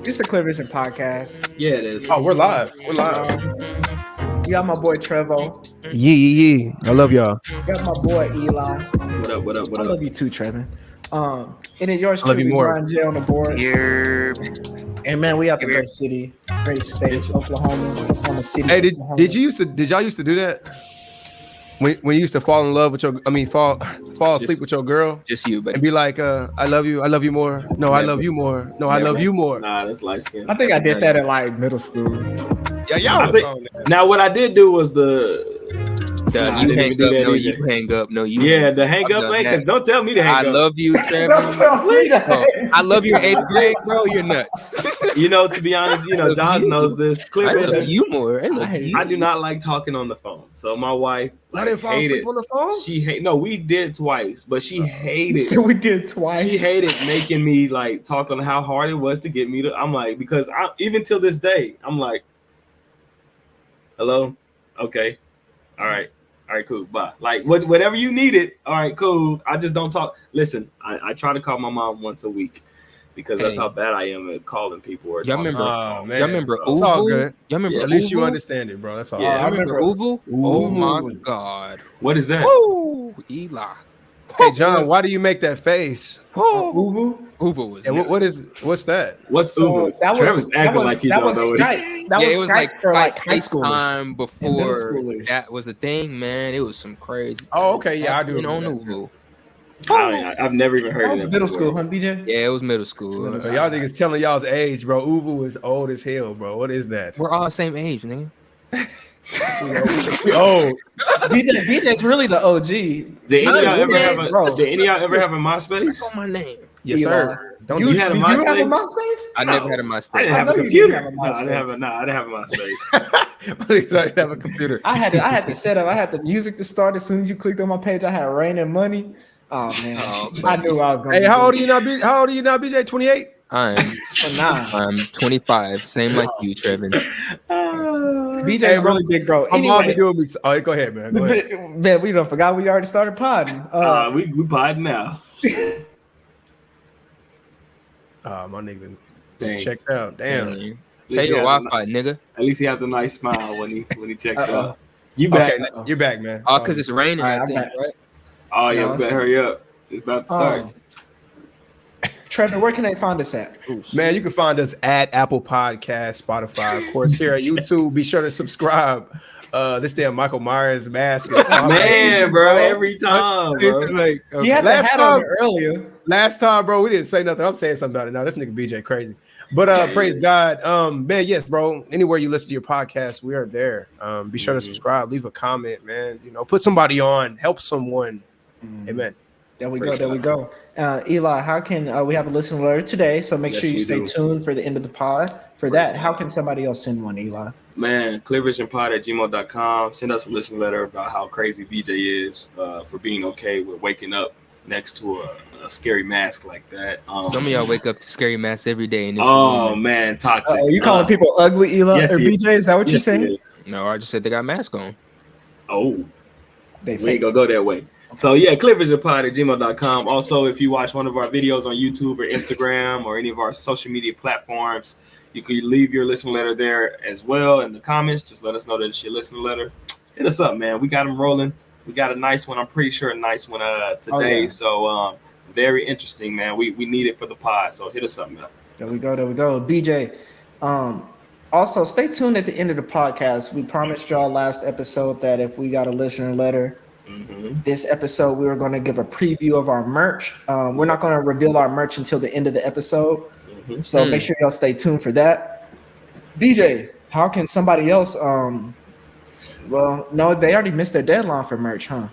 It's a Clear Vision podcast. Yeah, it is. Oh, we're live. We're live. You got my boy Trevo. Yeah. I love y'all. You got my boy Eli. What up? I love you too, Trevin. And then yours I love you truly, more. Brian J on the board. Here. And man, we out the great city, great state, Oklahoma City. Hey, Oklahoma. did y'all used to do that? When you used to fall in love with fall asleep with your girl Just you, but and be like, I love you more. No, I love you more. No, I love you more. Nah, that's light skin. I think I did that in like middle school. Yeah, y'all was on that. Now, what I did do was you hang up, no, you hang up, no, you. Yeah, the hang I've up done thing. that. Cause don't tell me to hang I up. love you, Trevor. Don't tell me that. Bro, I love you in 8th grade, bro. You're nuts. You know, to be honest, Josh knows this. I Clear love Vision. you more. I love you. I do not like talking on the phone. So my wife, I didn't fall asleep on the phone. She no, we did twice, but she hated. So we did twice. She hated making me like talk on how hard it was to get me to. I'm like, because I even till this day, I'm like, hello, okay, all right, cool, bye. Like whatever you needed, all right, cool. I just don't talk. Listen, I try to call my mom once a week because that's how bad I am at calling people. Or Y'all remember? Oh, man. Y'all remember It's all Uvu? good. Y'all remember? At least you Uvu? understand it, bro. That's all. Yeah. I remember Uvu. Oh my god! What is that? Woo, Eli. Hey, John, why do you make that face? Uvu. Uvu was. Yeah, what's that? What's So Uvu? that Trevor's was acting that was like he that don't was know it. Skype. That Yeah, was it was Skype for like high FaceTime schoolers. And middle before schoolers. that was a thing, man. It was some crazy. Oh, okay, yeah, I do You know, on remember that. Uvu. I've never even heard That of was that middle before. school, huh, BJ? Yeah, it was middle school. So y'all niggas telling y'all's age, bro. Uvu is old as hell, bro. What is that? We're all the same age, nigga. We old. BJ's really the OG. Did any of y'all ever have Bro. a? Did any of y'all ever have a MySpace? What's on my name? Yes, Eli. sir. Don't You do had a did you have a MySpace? MySpace? I never had a I MySpace. didn't I have know a you computer. didn't have a No, I didn't have a. MySpace. No, I didn't have a MySpace. He's like, have a computer. I had the setup. I had the music to start. As soon as you clicked on my page, I had Rain and Money. Oh man, I knew I was gonna. Hey, how old are you now? How old are you now, BJ? 28. I'm 25, same like you, Trevin. BJ's Hey, bro, really big, bro. My mom be Anyway, doing me. Oh, go ahead, man. Go ahead. man, we don't forgot we already started podding. We pod now. My nigga Dang. checked out. Damn. Pay At your least Wi-Fi, nigga. At least he has a nice smile when he checks out. You back? Okay, you're back, man. Oh, because it's raining, All right, I I'm think, back. right? Oh yeah, No, we better hurry up. It's about to start. Trevor, where can they find us at? Man, you can find us at Apple Podcast, Spotify, of course, here at YouTube. Be sure to subscribe. This damn Michael Myers mask is Man, bro, every time, bro. Like, You had the last hat time, on earlier. last time, bro, we didn't say nothing. I'm saying something about it now. This nigga BJ crazy. But praise God. Man, yes, bro. Anywhere you listen to your podcast, we are there. Be sure to subscribe, leave a comment, man. Put somebody on, help someone. Amen. There we Praise go. There we God. go. Eli, how can we have a listener letter today? So make Yes, sure you we stay do. tuned for the end of the pod. For that, how can somebody else send one, Eli? Man, clearvisionpod@gmail.com. Send us a listen letter about how crazy BJ is for being okay with waking up next to a scary mask like that. Some of y'all wake up to scary masks every day. And Oh man, toxic. Are you calling people ugly, Eli yes, or he BJ? Is that what you're Yes, saying? it is. No, I just said they got masks on. Oh, They we ain't fake. gonna go that way. So yeah, clearvisionpod@gmail.com. Also, if you watch one of our videos on YouTube or Instagram or any of our social media platforms, you can leave your listener letter there as well in the comments. Just let us know that it's your listener letter. Hit us up, man. We got them rolling. We got a nice one. I'm pretty sure a nice one today. Oh, yeah. So very interesting, man. We need it for the pod. So hit us up, man. There we go. There we go. BJ. Also, stay tuned at the end of the podcast. We promised y'all last episode that if we got a listener letter, this episode we were going to give a preview of our merch. We're not going to reveal our merch until the end of the episode, so make sure y'all stay tuned for that. BJ, how can somebody else? Well, no, they already missed their deadline for merch, huh?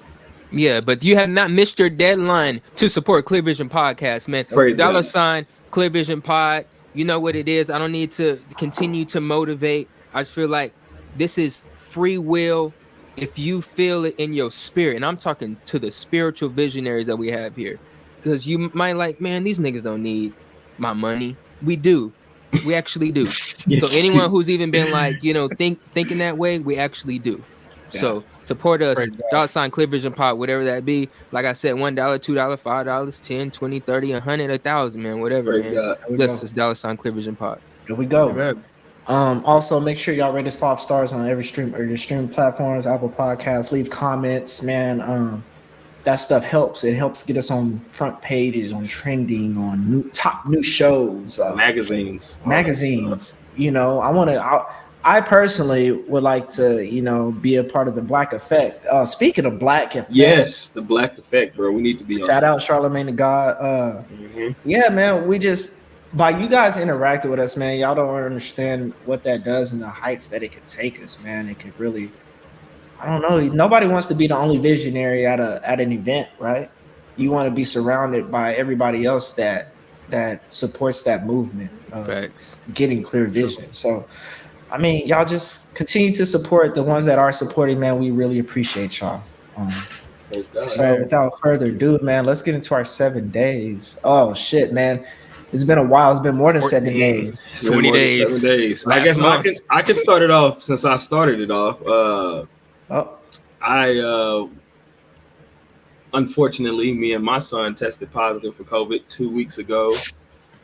Yeah, but you have not missed your deadline to support Clear Vision Podcast, man. Praise Dollar God. sign Clear Vision Pod. You know what it is. I don't need to continue to motivate. I just feel like this is free will. If you feel it in your spirit, and I'm talking to the spiritual visionaries that we have here, because you might like, man, these niggas don't need my money. We do. We actually do. So anyone who's even been like, thinking that way, we actually do. Yeah. So support us. Praise God. Dollar sign Clear Vision Pod, whatever that be. Like I said, $1, $2, $5, $10, $20, $30, $100, $1,000, man, whatever. Praise Man. God. This is dollar sign Clear Vision Pod. Here we go. Amen. Also, make sure y'all rate us 5 stars on every stream or your streaming platforms, Apple Podcasts. Leave comments, man. That stuff helps. It helps get us on front pages, on trending, on top new shows, magazines. You know, I personally would like to, you know, be a part of the Black Effect. Speaking of Black Effect, yes, the Black Effect, bro. We need to be on. Shout out Charlamagne the God. Yeah, man. We just by you guys interacting with us, man. Y'all don't understand what that does and the heights that it could take us, man. It could really. I don't know. Nobody wants to be the only visionary at an event, right? You want to be surrounded by everybody else that supports that movement. Facts. Getting clear vision. So, I mean, y'all just continue to support the ones that are supporting, man. We really appreciate y'all. So, without further ado, man, let's get into our 7 days. Oh shit, man. It's been a while. It's been more than 7 days. 20 days. 7 days. I guess I can start it off since I started it off. I unfortunately, me and my son tested positive for COVID 2 weeks ago.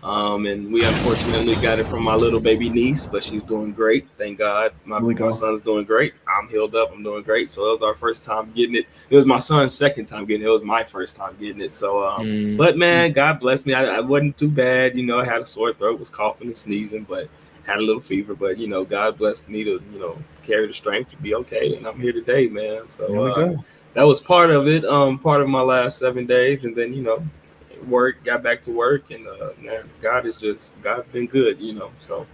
And we unfortunately got it from my little baby niece, but she's doing great. Thank God. My son's doing great. I'm healed up. I'm doing great. So it was our first time getting it. It was my son's second time getting it. It was my first time getting it. So, but man, God bless me. I wasn't too bad. You know, I had a sore throat, was coughing and sneezing, but had a little fever. But, you know, God blessed me to, you know, carry the strength to be okay. And I'm here today, man. So that was part of it. Part of my last 7 days. And then, you know, got back to work, and man, God's been good, you know. So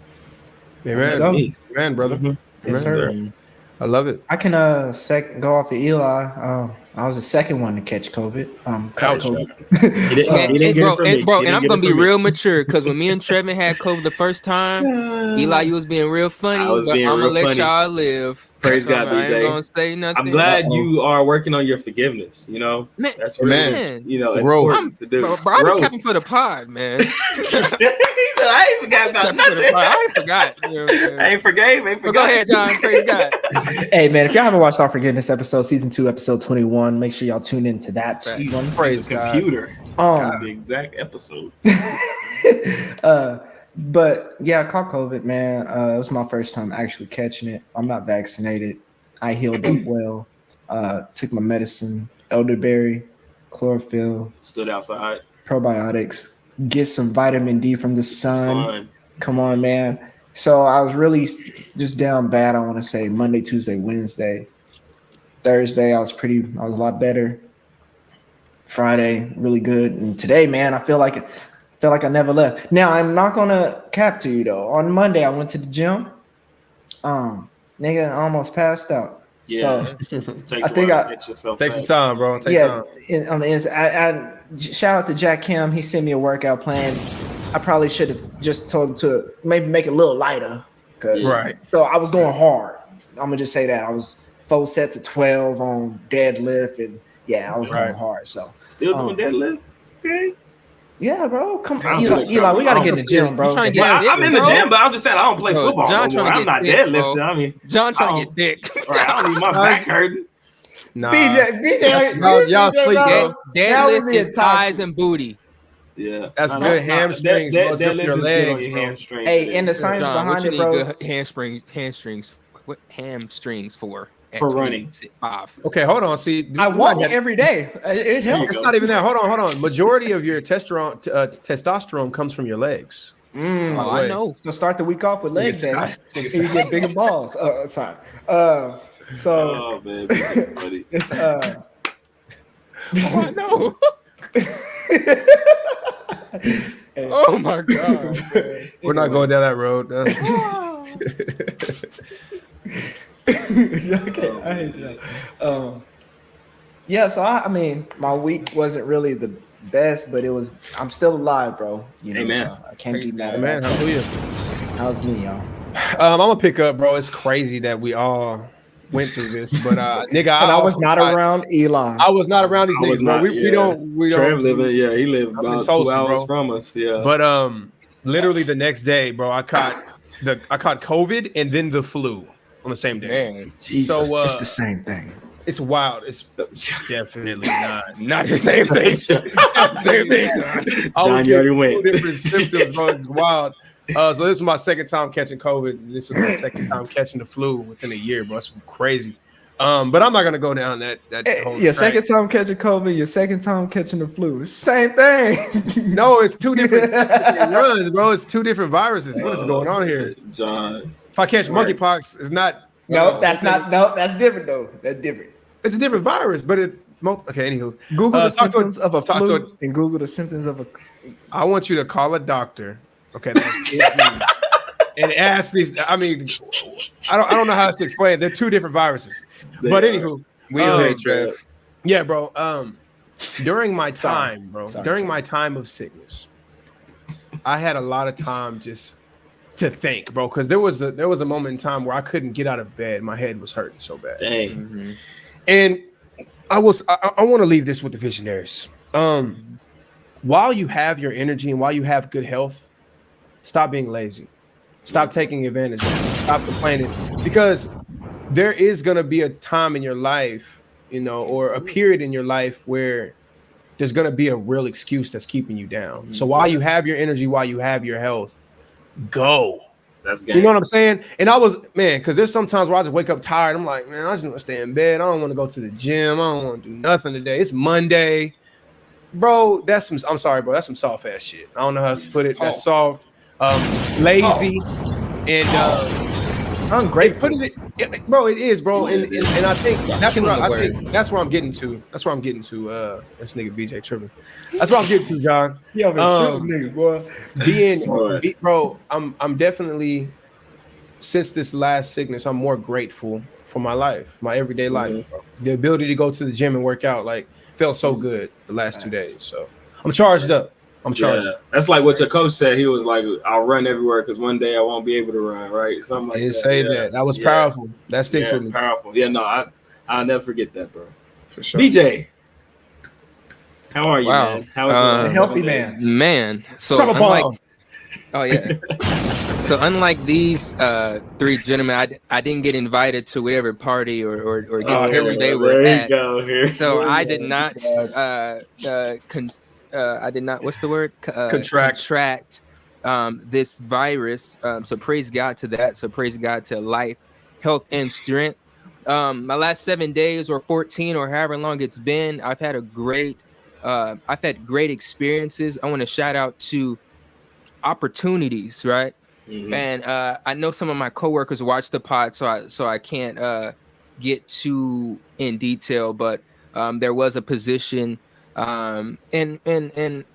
amen, brother. Yes, sir. I love it. I can go off of Eli. I was the second one to catch COVID. He didn't get it from me. And I'm gonna be real mature, because when me and Trevin had COVID the first time, Eli, you was being real funny, but I'm gonna let y'all live. Praise God, BJ. I ain't gonna say nothing. I'm glad you are working on your forgiveness. You know, man, that's really, you know, important to do. Bro, I'm capping for the pod, man. I ain't forgot about nothing. I ain't forgot. You know what I'm saying? I ain't forgot. But go ahead, John. Praise God. Hey, man, if y'all haven't watched our Forgiveness episode, season 2, episode 21, make sure y'all tune into that. Praise God. Computer. The exact episode. But yeah, I caught COVID, man. It was my first time actually catching it. I'm not vaccinated. I healed up well. Took my medicine, elderberry, chlorophyll. Stood outside. Probiotics. Get some vitamin D from the sun. Come on, man. So I was really just down bad. I want to say Monday, Tuesday, Wednesday. Thursday, I was a lot better. Friday, really good. And today, man, I feel like I never left. Now, I'm not gonna cap to you though. On Monday, I went to the gym. Nigga, I almost passed out. Yeah, so I think take your time, bro. Take time. On the inside, I shout out to Jack Kim. He sent me a workout plan. I probably should have just told him to maybe make it a little lighter. Right. So I was going hard. I'm gonna just say that I was 4 sets of 12 on deadlift, and I, I was going hard. So still doing deadlift. Okay. Yeah, bro. Come on, Eli, we gotta get in the gym, bro. I'm in the gym, but I'm just saying I don't play football. John no more. I'm not deadlifting. I mean, John trying to get thick. Right, I don't need my back hurting. Nah. BJ, y'all sleep, bro. Deadlift is thighs and booty. Yeah, that's good. Hamstrings, bro. Good for your legs, hamstrings. Hey, and the science behind it, bro. Good hamstrings. What hamstrings for? For running. 5. Okay, hold on. See, I walk every day. It helps. It's not even that. Hold on. Majority of your testosterone comes from your legs. I know. So start the week off with legs, then. You get bigger balls. Sorry. So. Oh man, buddy. It's I know. Oh my God. Man. We're not going down that road. Okay, I hate you. So I mean, my week wasn't really the best, but I'm still alive, bro. You know, Amen. So I can't be mad. Amen. Hallelujah. How's me, y'all? I'm gonna pick up, bro. It's crazy that we all went through this, but nigga, I was not around Eli. I was not around these niggas, bro. We don't. Trev he lived about 2 hours from us. Yeah, but literally the next day, bro, I caught COVID and then the flu on the same day. Man, Jesus, so it's the same thing. It's wild. It's definitely not the same thing. John, you already went. Different symptoms, bro. It's wild. So this is my second time catching COVID. This is my second time catching the flu within a year, bro. It's crazy. But I'm not gonna go down that whole Your track. second time catching COVID, your second time catching the flu. It's the same thing. No, it's two different runs, bro. It's two different viruses. What is going on here? John. If I catch monkeypox, it's not. No, that's not. No, that's different though. That's different. It's a different virus, but it. Okay, anywho, Google the talk to symptoms of a talk to flu and Google the symptoms of a. I want you to call a doctor. Okay, and ask these. I mean, I don't know how else to explain it. They're two different viruses. But anywho, we agree, Trev. Yeah, bro. During my time, during my time of sickness, I had a lot of time just to think, bro, because there was a moment in time where I couldn't get out of bed. My head was hurting so bad. Dang. Mm-hmm. And I want to leave this with the visionaries. While you have your energy and while you have good health, stop being lazy. Stop taking advantage of it. Stop complaining, because there is going to be a time in your life, or a period in your life where there's going to be a real excuse that's keeping you down. So while you have your energy, while you have your health, go. That's game. You know what I'm saying? And I was, man, because there's sometimes where I just wake up tired. I'm like, man, I just want to stay in bed. I don't want to go to the gym. I don't want to do nothing today. It's Monday. Bro, I'm sorry, bro. That's some soft ass shit. I don't know how else to put it. That's soft, lazy, and ungrateful. Bro, it is, bro. And I think that's where I'm getting to. That's where I'm getting to. This nigga BJ tripping. That's where I'm getting to, John. Yeah, nigga, boy. Bro, I'm definitely, since this last sickness, I'm more grateful for my life, my everyday life. Bro. The ability to go to the gym and work out, felt so good the last 2 days. So I'm charged up. That's like what your coach said. He was like, I'll run everywhere because one day I won't be able to run, right? Something like that. He didn't say that. That was powerful. That sticks with me. Powerful. Yeah, no, I'll never forget that, bro. For sure. BJ, how are you, man? How is healthy man? Man, so unlike these three gentlemen, I didn't get invited to whatever party or get to wherever they were at. So I did not I did not, what's the word? Contract this virus. So praise God to that. So praise God to life, health, and strength. My last 7 days or 14 or however long it's been, I've had great experiences. I want to shout out to opportunities, right? Mm-hmm. And I know some of my coworkers watch the pod, so I can't get too in detail, but there was a position, and I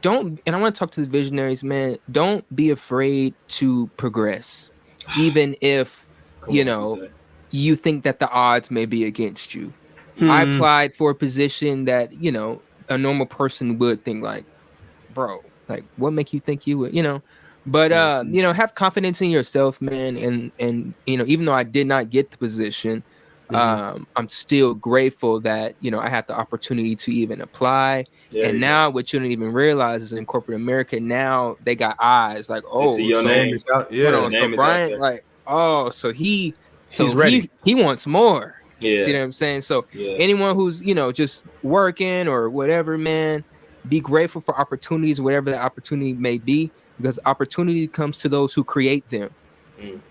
want to talk to the visionaries, man. Don't be afraid to progress, even if you think that the odds may be against you. I applied for a position that a normal person would think like, bro, like what make you think you would, but have confidence in yourself, man. And even though I did not get the position, I'm still grateful that I had the opportunity to even apply. And now what you don't even realize is in corporate America now they got eyes like, oh, see your name is out. So Brian, like, oh, so he's ready. He wants more. Yeah. See what I'm saying? So anyone who's just working or whatever, man, be grateful for opportunities, whatever the opportunity may be, because opportunity comes to those who create them.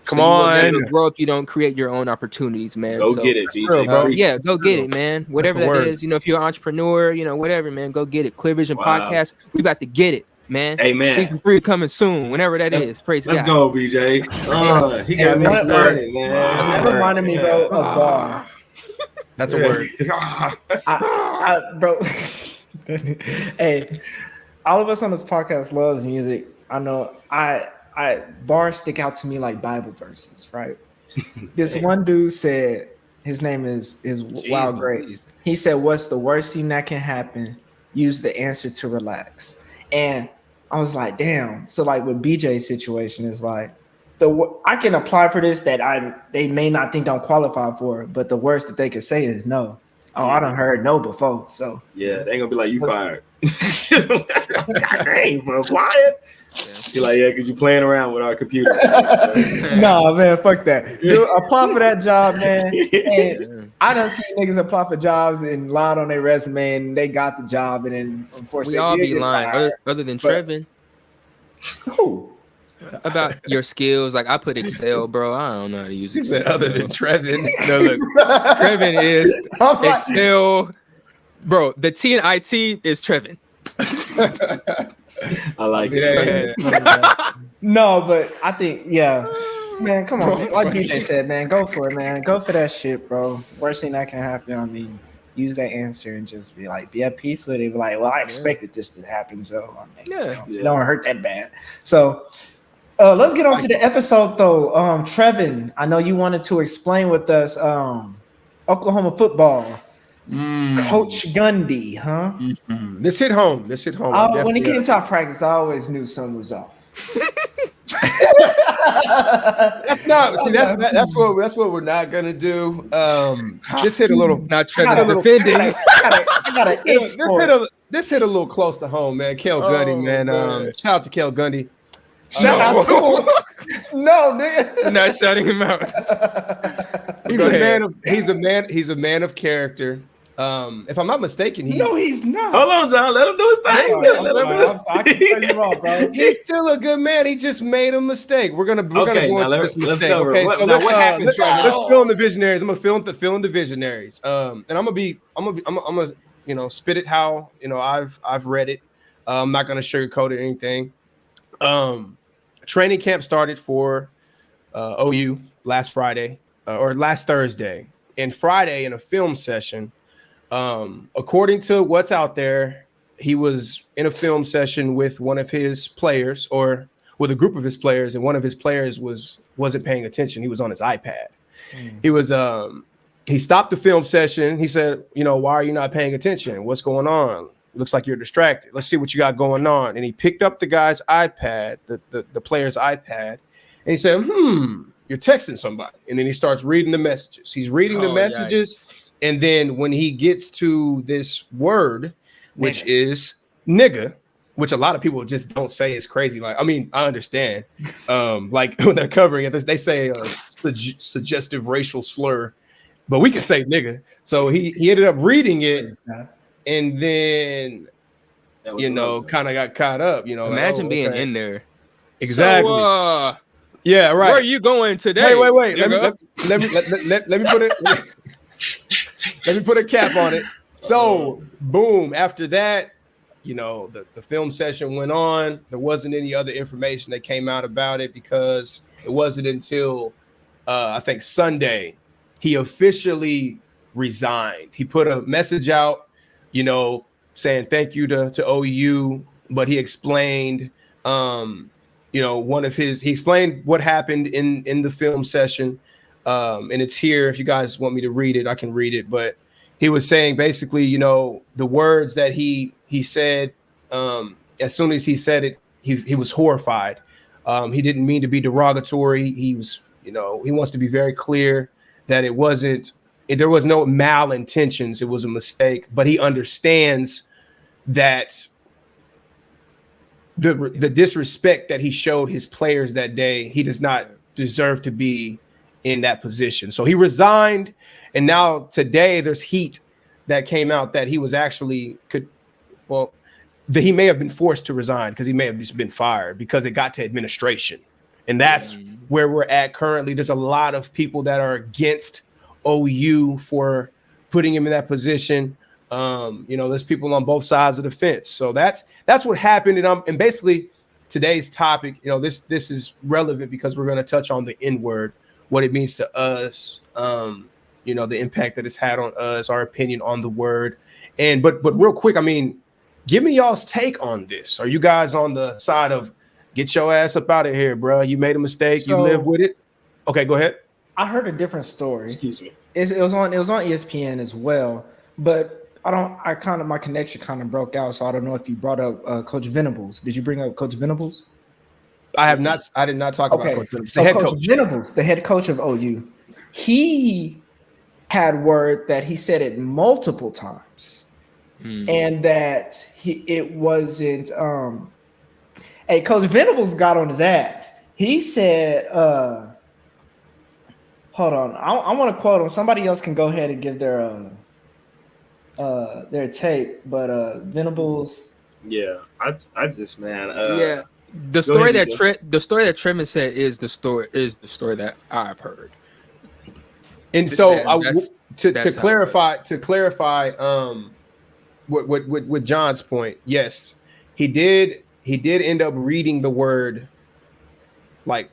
Come on, you never grow if you don't create your own opportunities, man. Go get it, BJ. Go get it, man. Whatever that is, if you're an entrepreneur, whatever, man, go get it. Clear Vision Podcast, we about to get it, man. Amen. Season 3 coming soon, whenever that is. Praise God. Let's go, BJ. He got me started, man. That reminded me, bro, of bar. That's a word. Bro. Hey, all of us on this podcast loves music. I know. Bars stick out to me like Bible verses, right? This one dude said, his name is Wild Great. He said, "What's the worst thing that can happen? Use the answer to relax." And I was like, "Damn!" So like with BJ's situation is like, I can apply for this that they may not think I'm qualified for, but the worst that they could say is no. Oh, I done heard no before. So yeah, they ain't gonna be like, you fired. Hey, bro, quiet. You're like, yeah, because you playing around with our computer. Nah, man, fuck that. Dude, apply for that job, man. And I done seen niggas apply for jobs and lied on their resume and they got the job, and then unfortunately we all be lying, other than Trevin. Who? about your skills. Like I put Excel, bro. I don't know how to use He Excel. said other than Trevin. No, look, Trevin is I'm like- Excel, bro. The T and IT is Trevin. I like it. yeah. No, but I think, man, come on, man. Like BJ said, man, go for it, man. Go for that shit, bro. Worst thing that can happen, I mean, use that answer and just be at peace with it. Be like, well, I expected this to happen, so I mean, it don't hurt that bad. So let's get on to the episode, though. Trevin, I know you wanted to explain with us Oklahoma football. Coach Gundy, huh? Mm-hmm. This hit home. When he came to our practice, I always knew something was off. That's what we're not gonna do. This hit a little. Not Trevin defending. This hit a little close to home, man. Cale Gundy, man. Shout out to Cale Gundy. Shout out to him. No, nigga. Not shouting him out. He's a man of character. If I'm not mistaken, he's not. Hold on, John. Let him do his thing. I can tell you all, bro. He's still a good man. He just made a mistake. We're gonna go into this mistake. Go. Okay, what let's happened? let's fill in the visionaries. I'm gonna fill in the visionaries. And I'm gonna spit it how I've read it. I'm not gonna sugarcoat it or anything. Training camp started for OU last Friday or last Thursday, and Friday in a film session. According to what's out there, he was in a film session with one of his players or with a group of his players, and one of his players wasn't paying attention. He was on his iPad. He stopped the film session. He said, why are you not paying attention? What's going on? It looks like you're distracted. Let's see what you got going on. And he picked up the guy's iPad, the player's iPad, and he said, you're texting somebody. And then he starts reading the messages. He's reading the messages. Yikes. And then when he gets to this word, which is nigga, which a lot of people just don't say is crazy. Like, I mean, I understand. Like when they're covering it, they say a suggestive racial slur, but we can say nigga. So he ended up reading it, and then kind of got caught up. Imagine being in there. Exactly. So, yeah, right. Where are you going today? Wait. Let me put it. Let me put a cap on it. So, boom. After that, the film session went on. There wasn't any other information that came out about it because it wasn't until I think Sunday he officially resigned. He put a message out, saying thank you to OU, but he explained, he explained what happened in the film session. And it's here. If you guys want me to read it, I can read it. But he was saying basically, the words that he said, as soon as he said it, he was horrified. He didn't mean to be derogatory. He was, he wants to be very clear that there was no malintentions. It was a mistake, but he understands that the disrespect that he showed his players that day, he does not deserve to be in that position. So he resigned, and now today there's heat that came out that he was actually that he may have been forced to resign because he may have just been fired because it got to administration. And that's where we're at currently. There's a lot of people that are against OU for putting him in that position. There's people on both sides of the fence. So that's what happened. And basically today's topic, this is relevant because we're going to touch on the N-word, what it means to us, the impact that it's had on us, our opinion on the word. But real quick, I mean, give me y'all's take on this. Are you guys on the side of get your ass up out of here, bro? You made a mistake. You live with it. Okay, go ahead. I heard a different story. Excuse me. It was on ESPN as well, but my connection kind of broke out, so I don't know if you brought up Coach Venables. Did you bring up Coach Venables? I have not. I did not talk about Coach Venables. So Coach Venables, the head coach of OU, he had word that he said it multiple times, and that it wasn't. Hey, Coach Venables got on his ass. He said, "Hold on, I want to quote him. Somebody else can go ahead and give their take, but Venables." Yeah, I just man. The story that Trevin said is the story that I've heard. And so that's to clarify, with John's point, yes, he did end up reading the word like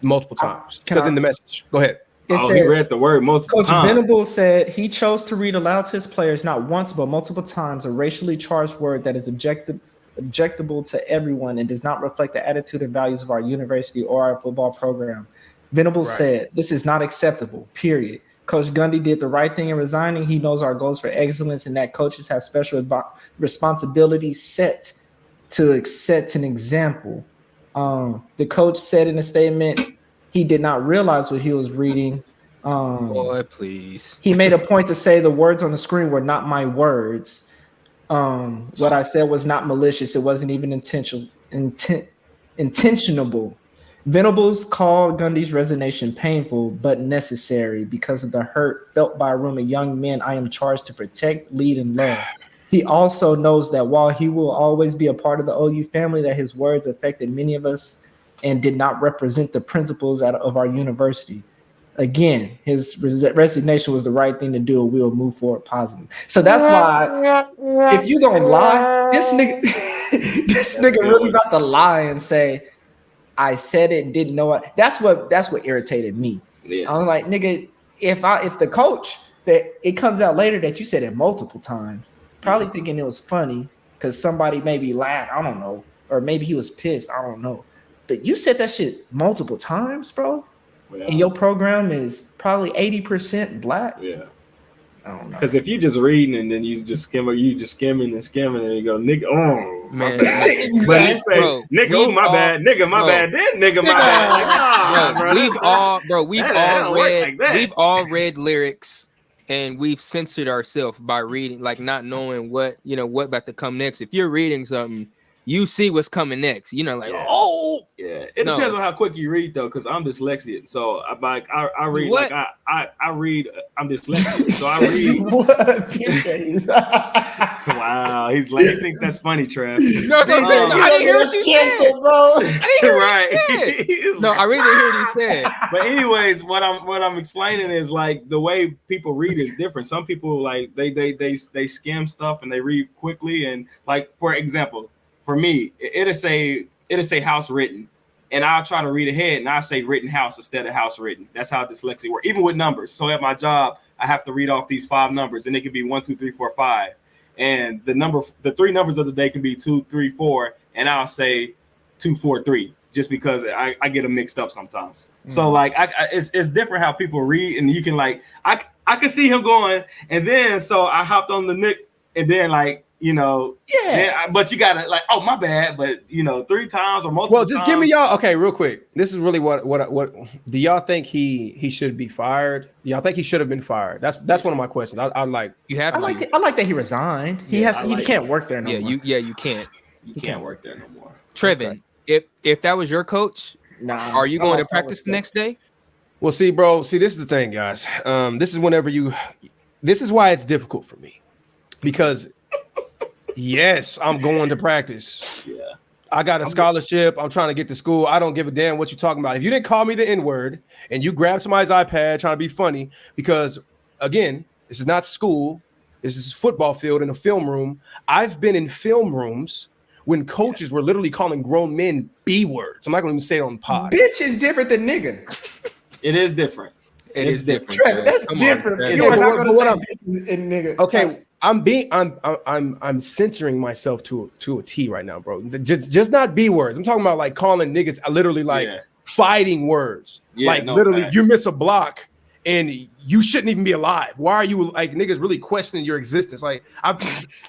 multiple times because in the message. Go ahead. He read the word multiple times. Coach Venable said he chose to read aloud to his players not once but multiple times a racially charged word that is objectable to everyone and does not reflect the attitude and values of our university or our football program. Venable said, "This is not acceptable, period. Coach Gundy did the right thing in resigning. He knows our goals for excellence and that coaches have special responsibilities set to set an example." The coach said in a statement he did not realize what he was reading. Boy, please. He made a point to say the words on the screen were not my words. What I said was not malicious. It wasn't even intentionable. Venables called Gundy's resignation painful but necessary because of the hurt felt by a room of young men I am charged to protect, lead, and love. He also knows that while he will always be a part of the OU family, that his words affected many of us and did not represent the principles of our university. Again, his resignation was the right thing to do, and we will move forward positively. So that's why, if you don't lie, this nigga really about to lie and say, "I said it and didn't know it." That's what irritated me. Yeah. I'm like, nigga, if the coach that it comes out later that you said it multiple times, probably thinking it was funny because somebody maybe laughed, I don't know, or maybe he was pissed, I don't know. But you said that shit multiple times, bro. Yeah. And your program is probably 80% black. Yeah. I don't know. Because if you just reading and then you just skimming and you go, nigga, oh, man. Exactly. But you say, bro, nigga, oh, my bad, nigga, my bad, then nigga, my bad. Like, we've all read lyrics and we've censored ourselves by reading, like not knowing what about to come next. If you're reading something, you see what's coming next. It depends on how quick you read though, because I'm dyslexic. So I read what? like I read. I'm dyslexic, so I read. What? PJs. Wow, he thinks that's funny, Trev. No, I didn't hear what you said, bro. Right. No, I really didn't hear what you said. But anyways, what I'm explaining is like the way people read is different. Some people like they skim stuff and they read quickly, and like for example. For me, it'll say house written, and I'll try to read ahead, and I'll say written house instead of house written. That's how dyslexia works, even with numbers. So at my job, I have to read off these 5 numbers, and it can be 1, 2, 3, 4, 5. And the 3 numbers of the day can be 2, 3, 4, and I'll say 2, 4, 3, just because I get them mixed up sometimes. Mm-hmm. So like it's different how people read, and you can like I can see him going, and then so I hopped on the Nick, and then like. But you gotta like, oh my bad, but 3 times or multiple. Well, just give me y'all. Okay, real quick. This is really what do y'all think he should be fired? Do y'all think he should have been fired? That's one of my questions. I like. You have. I like that he resigned. He can't work there no more. You can't. You can't work there no more. Trevin, if that was your coach, are you going to practice the next day? Well, see, bro. See, this is the thing, guys. This is why it's difficult for me because. Yes, I'm going to practice. Yeah, I got a scholarship. I'm trying to get to school. I don't give a damn what you're talking about. If you didn't call me the N-word and you grab somebody's iPad trying to be funny, because again, this is not school. This is football field in a film room. I've been in film rooms when coaches were literally calling grown men B words. I'm not going to even say it on the pod. Bitch is different than nigga. It is different. It's different. Trevor, that's different. You are not going to say bitches and nigga. Okay. I'm censoring myself to a T right now, bro. Just not B words. I'm talking about like calling niggas literally like fighting words. Yeah, like literally you miss a block and you shouldn't even be alive. Why are you like niggas really questioning your existence? Like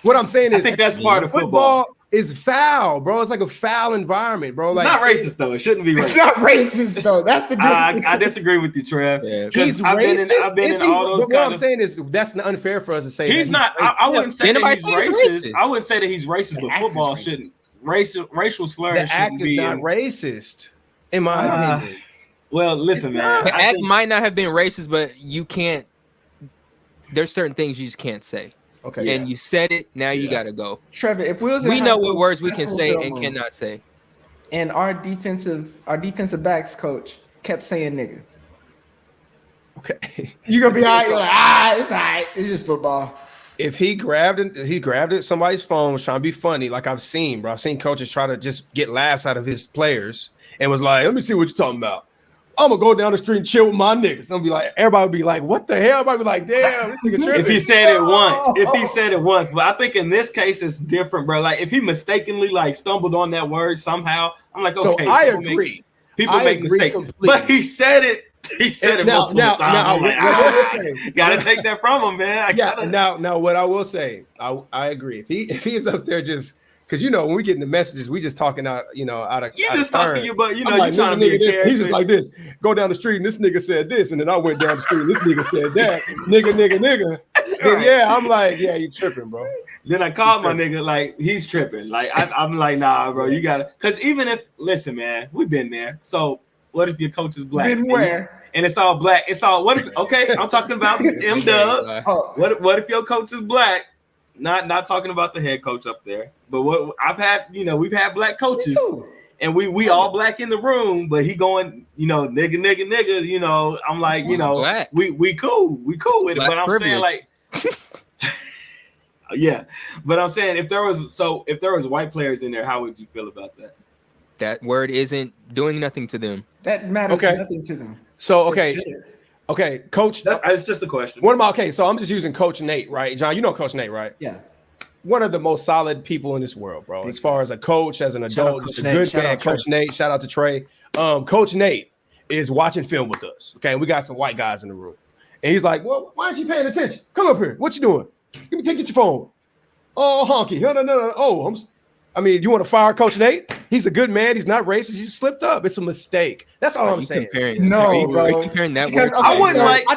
what I'm saying is I think that's part of football. Is foul, bro. It's like a foul environment, bro. Like it's not racist though. It shouldn't be racist. It's not racist though. That's the difference. I disagree with you, Trev. Yeah. He's racist. I've been in all those. What I'm saying is that's unfair for us to say. He's not. I wouldn't say that he's racist. I wouldn't say that he's racist, but football shouldn't. Racial slurs. The act is not racist, in my opinion. Well, listen, man. The act might not have been racist, but you can't. There's certain things you just can't say. Okay. And you said it. Now you gotta go. Trevor, if we know what words we can say and cannot say. and our defensive backs coach kept saying nigga. Okay. You're gonna be all right. You're like, it's all right. It's just football. If he grabbed it, somebody's phone, was trying to be funny, like I've seen, bro. I've seen coaches try to just get laughs out of his players and was like, let me see what you're talking about. I'm gonna go down the street and chill with my niggas. I'm be like, everybody would be like, what the hell? Everybody be like, damn, this nigga tripping. If he said it once, but I think in this case it's different, bro. Like if he mistakenly like stumbled on that word somehow, I'm like, okay. So I agree. People make mistakes, completely. but he said it. He said it multiple times. I'm like, gotta take that from him, man. Now, what I will say, I agree. If he is up there just because when we get in the messages, we just talking out, out of talking you, but I'm like, trying to be a this. He's just like this. Go down the street and this nigga said this, and then I went down the street and this nigga said that. nigga. And yeah, I'm like, yeah, you tripping, bro. Then I called my nigga like he's tripping. Like I'm like, nah, bro, you gotta. Because even if listen, man, we've been there. So what if your coach is black? Been where? And it's all black. It's all what if? Okay, I'm talking about M-Dub. What if your coach is black? Not talking about the head coach up there, but what I've had, we've had black coaches, and we all black in the room, but he going, nigga. I'm like, black. we cool with it, Black but I'm privilege. saying like, yeah, but I'm saying if there was white players in there, how would you feel about that? That word isn't doing nothing to them. That matters nothing to them. So okay, Coach. It's just a question. What about so I'm just using Coach Nate, right? John, you know Coach Nate, right? Yeah. One of the most solid people in this world, bro. As far as a coach, as an adult, just a good man. Coach Nate, shout out to Trey. Coach Nate is watching film with us. Okay, and we got some white guys in the room, and he's like, "Well, why aren't you paying attention? Come up here. What you doing? Get your phone. Oh, honky. No. Oh, you want to fire Coach Nate? He's a good man. He's not racist. He's slipped up. It's a mistake. That's all I'm saying. No, bro. You're comparing that word. I wouldn't like. I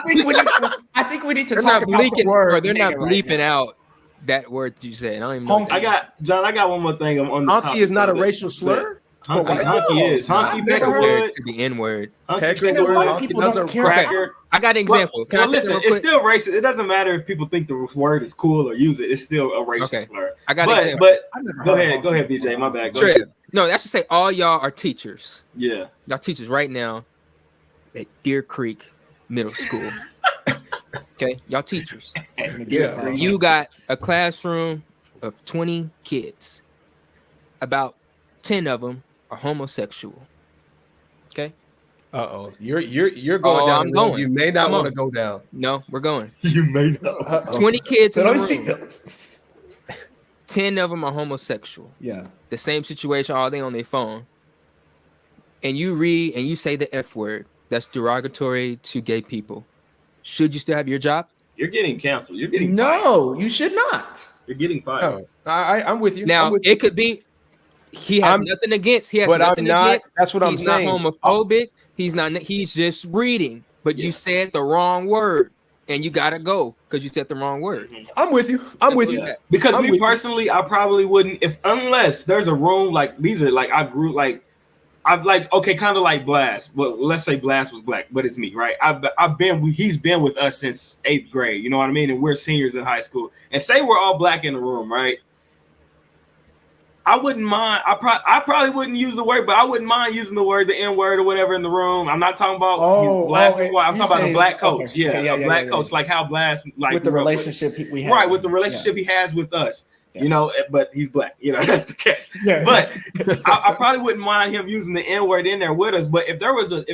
think we need to They're talk not about bleeping, the word. bro. They're not nigga bleeping right out that word you said. I don't even know. I got one more thing on the Honky topic is not a of it. racial slur. Honky is. Honky Peckerwood. To the N word. Honky now. White Peckerwood. people Those don't are care cracker. about. I got an example. Can I say listen? something real It's quick? still racist. It doesn't matter if people think the word is cool or use it. It's still a racist Okay. slur. I got an example. But go ahead, BJ. My bad. Go Trev. ahead. No, that's to say all y'all are teachers. Yeah. Y'all teachers right now at Deer Creek Middle School. Okay, y'all teachers. Yeah. You got a classroom of 20 kids. About 10 of them are homosexual. Okay. Uh-oh. You're going Oh, down. I'm the road going. You may not Come want to on. go down. No, we're going. You may know. 20 kids in the Let me see room. those. 10 of them are homosexual. Yeah. The same situation, all they on their phone. And you read and you say the F word that's derogatory to gay people. Should you still have your job? You're getting canceled. You're getting No, you should not. fired. You're getting fired. Oh, I'm with you. Now, I'm with it could be he has nothing against. He has nothing against. That's what I'm He's saying. not homophobic. He's not. He's just reading. But you said the wrong word, and you gotta go because you said the wrong word. I'm with you. I'm with you. Yeah. Because I'm me with you. personally, I probably wouldn't unless there's a room like these are like I grew like I'm like okay, kind of like Blast. Well, let's say Blast was black, but it's me, right? He's been with us since 8th grade. You know what I mean? And we're seniors in high school. And say we're all black in the room, right? I wouldn't mind. I probably wouldn't use the word, but I wouldn't mind using the word, the N word or whatever in the room. I'm not talking about Blast. I'm talking about a black coach. Okay. Yeah, a black coach, like how Blast like with the relationship we have. right with the relationship he has with us. Yeah. But he's black. That's the catch. Yeah. But I probably wouldn't mind him using the N word in there with us. But if there was it's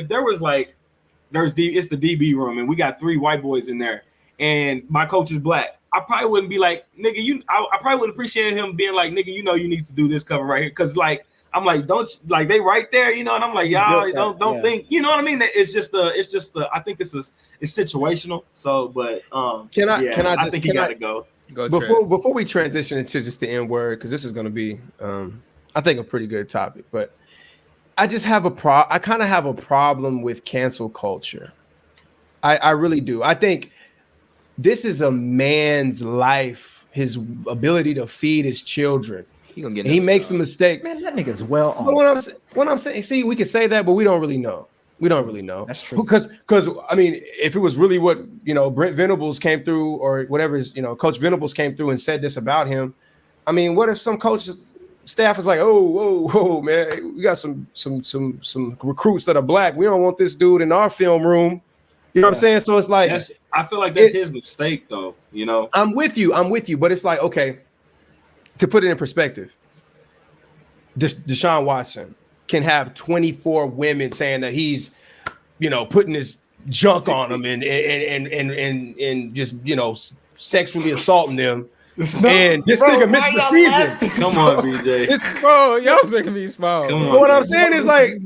the DB room and we got 3 white boys in there and my coach is black, I probably wouldn't be like, nigga, I probably would appreciate him being like, nigga, you need to do this cover right here. Cause like, I'm like, don't like they right there, and I'm like, y'all don't think, you know what I mean? It's just I think it's situational. So, but I think you gotta go. Before we transition into just the N word, because this is going to be, I think, a pretty good topic. But I just have I kind of have a problem with cancel culture. I really do. I think this is a man's life, his ability to feed his children. He makes a mistake. Man, that nigga's well on. What I'm saying, see, we can say that, but we don't really know. We don't really know. That's true. Because I mean, if it was really what Brent Venables came through, or whatever is Coach Venables came through and said this about him, I mean, what if some coaches staff is like, whoa, man, we got some recruits that are black. We don't want this dude in our film room. You know what I'm saying? So it's like, I feel like that's his mistake, though. You know, I'm with you, but it's like, okay, to put it in perspective, Deshaun Watson can have 24 women saying that he's, putting his junk on them and just, sexually assaulting them. And this nigga missed the season. Come on, BJ. Bro, y'all's making me smile. But what I'm saying is like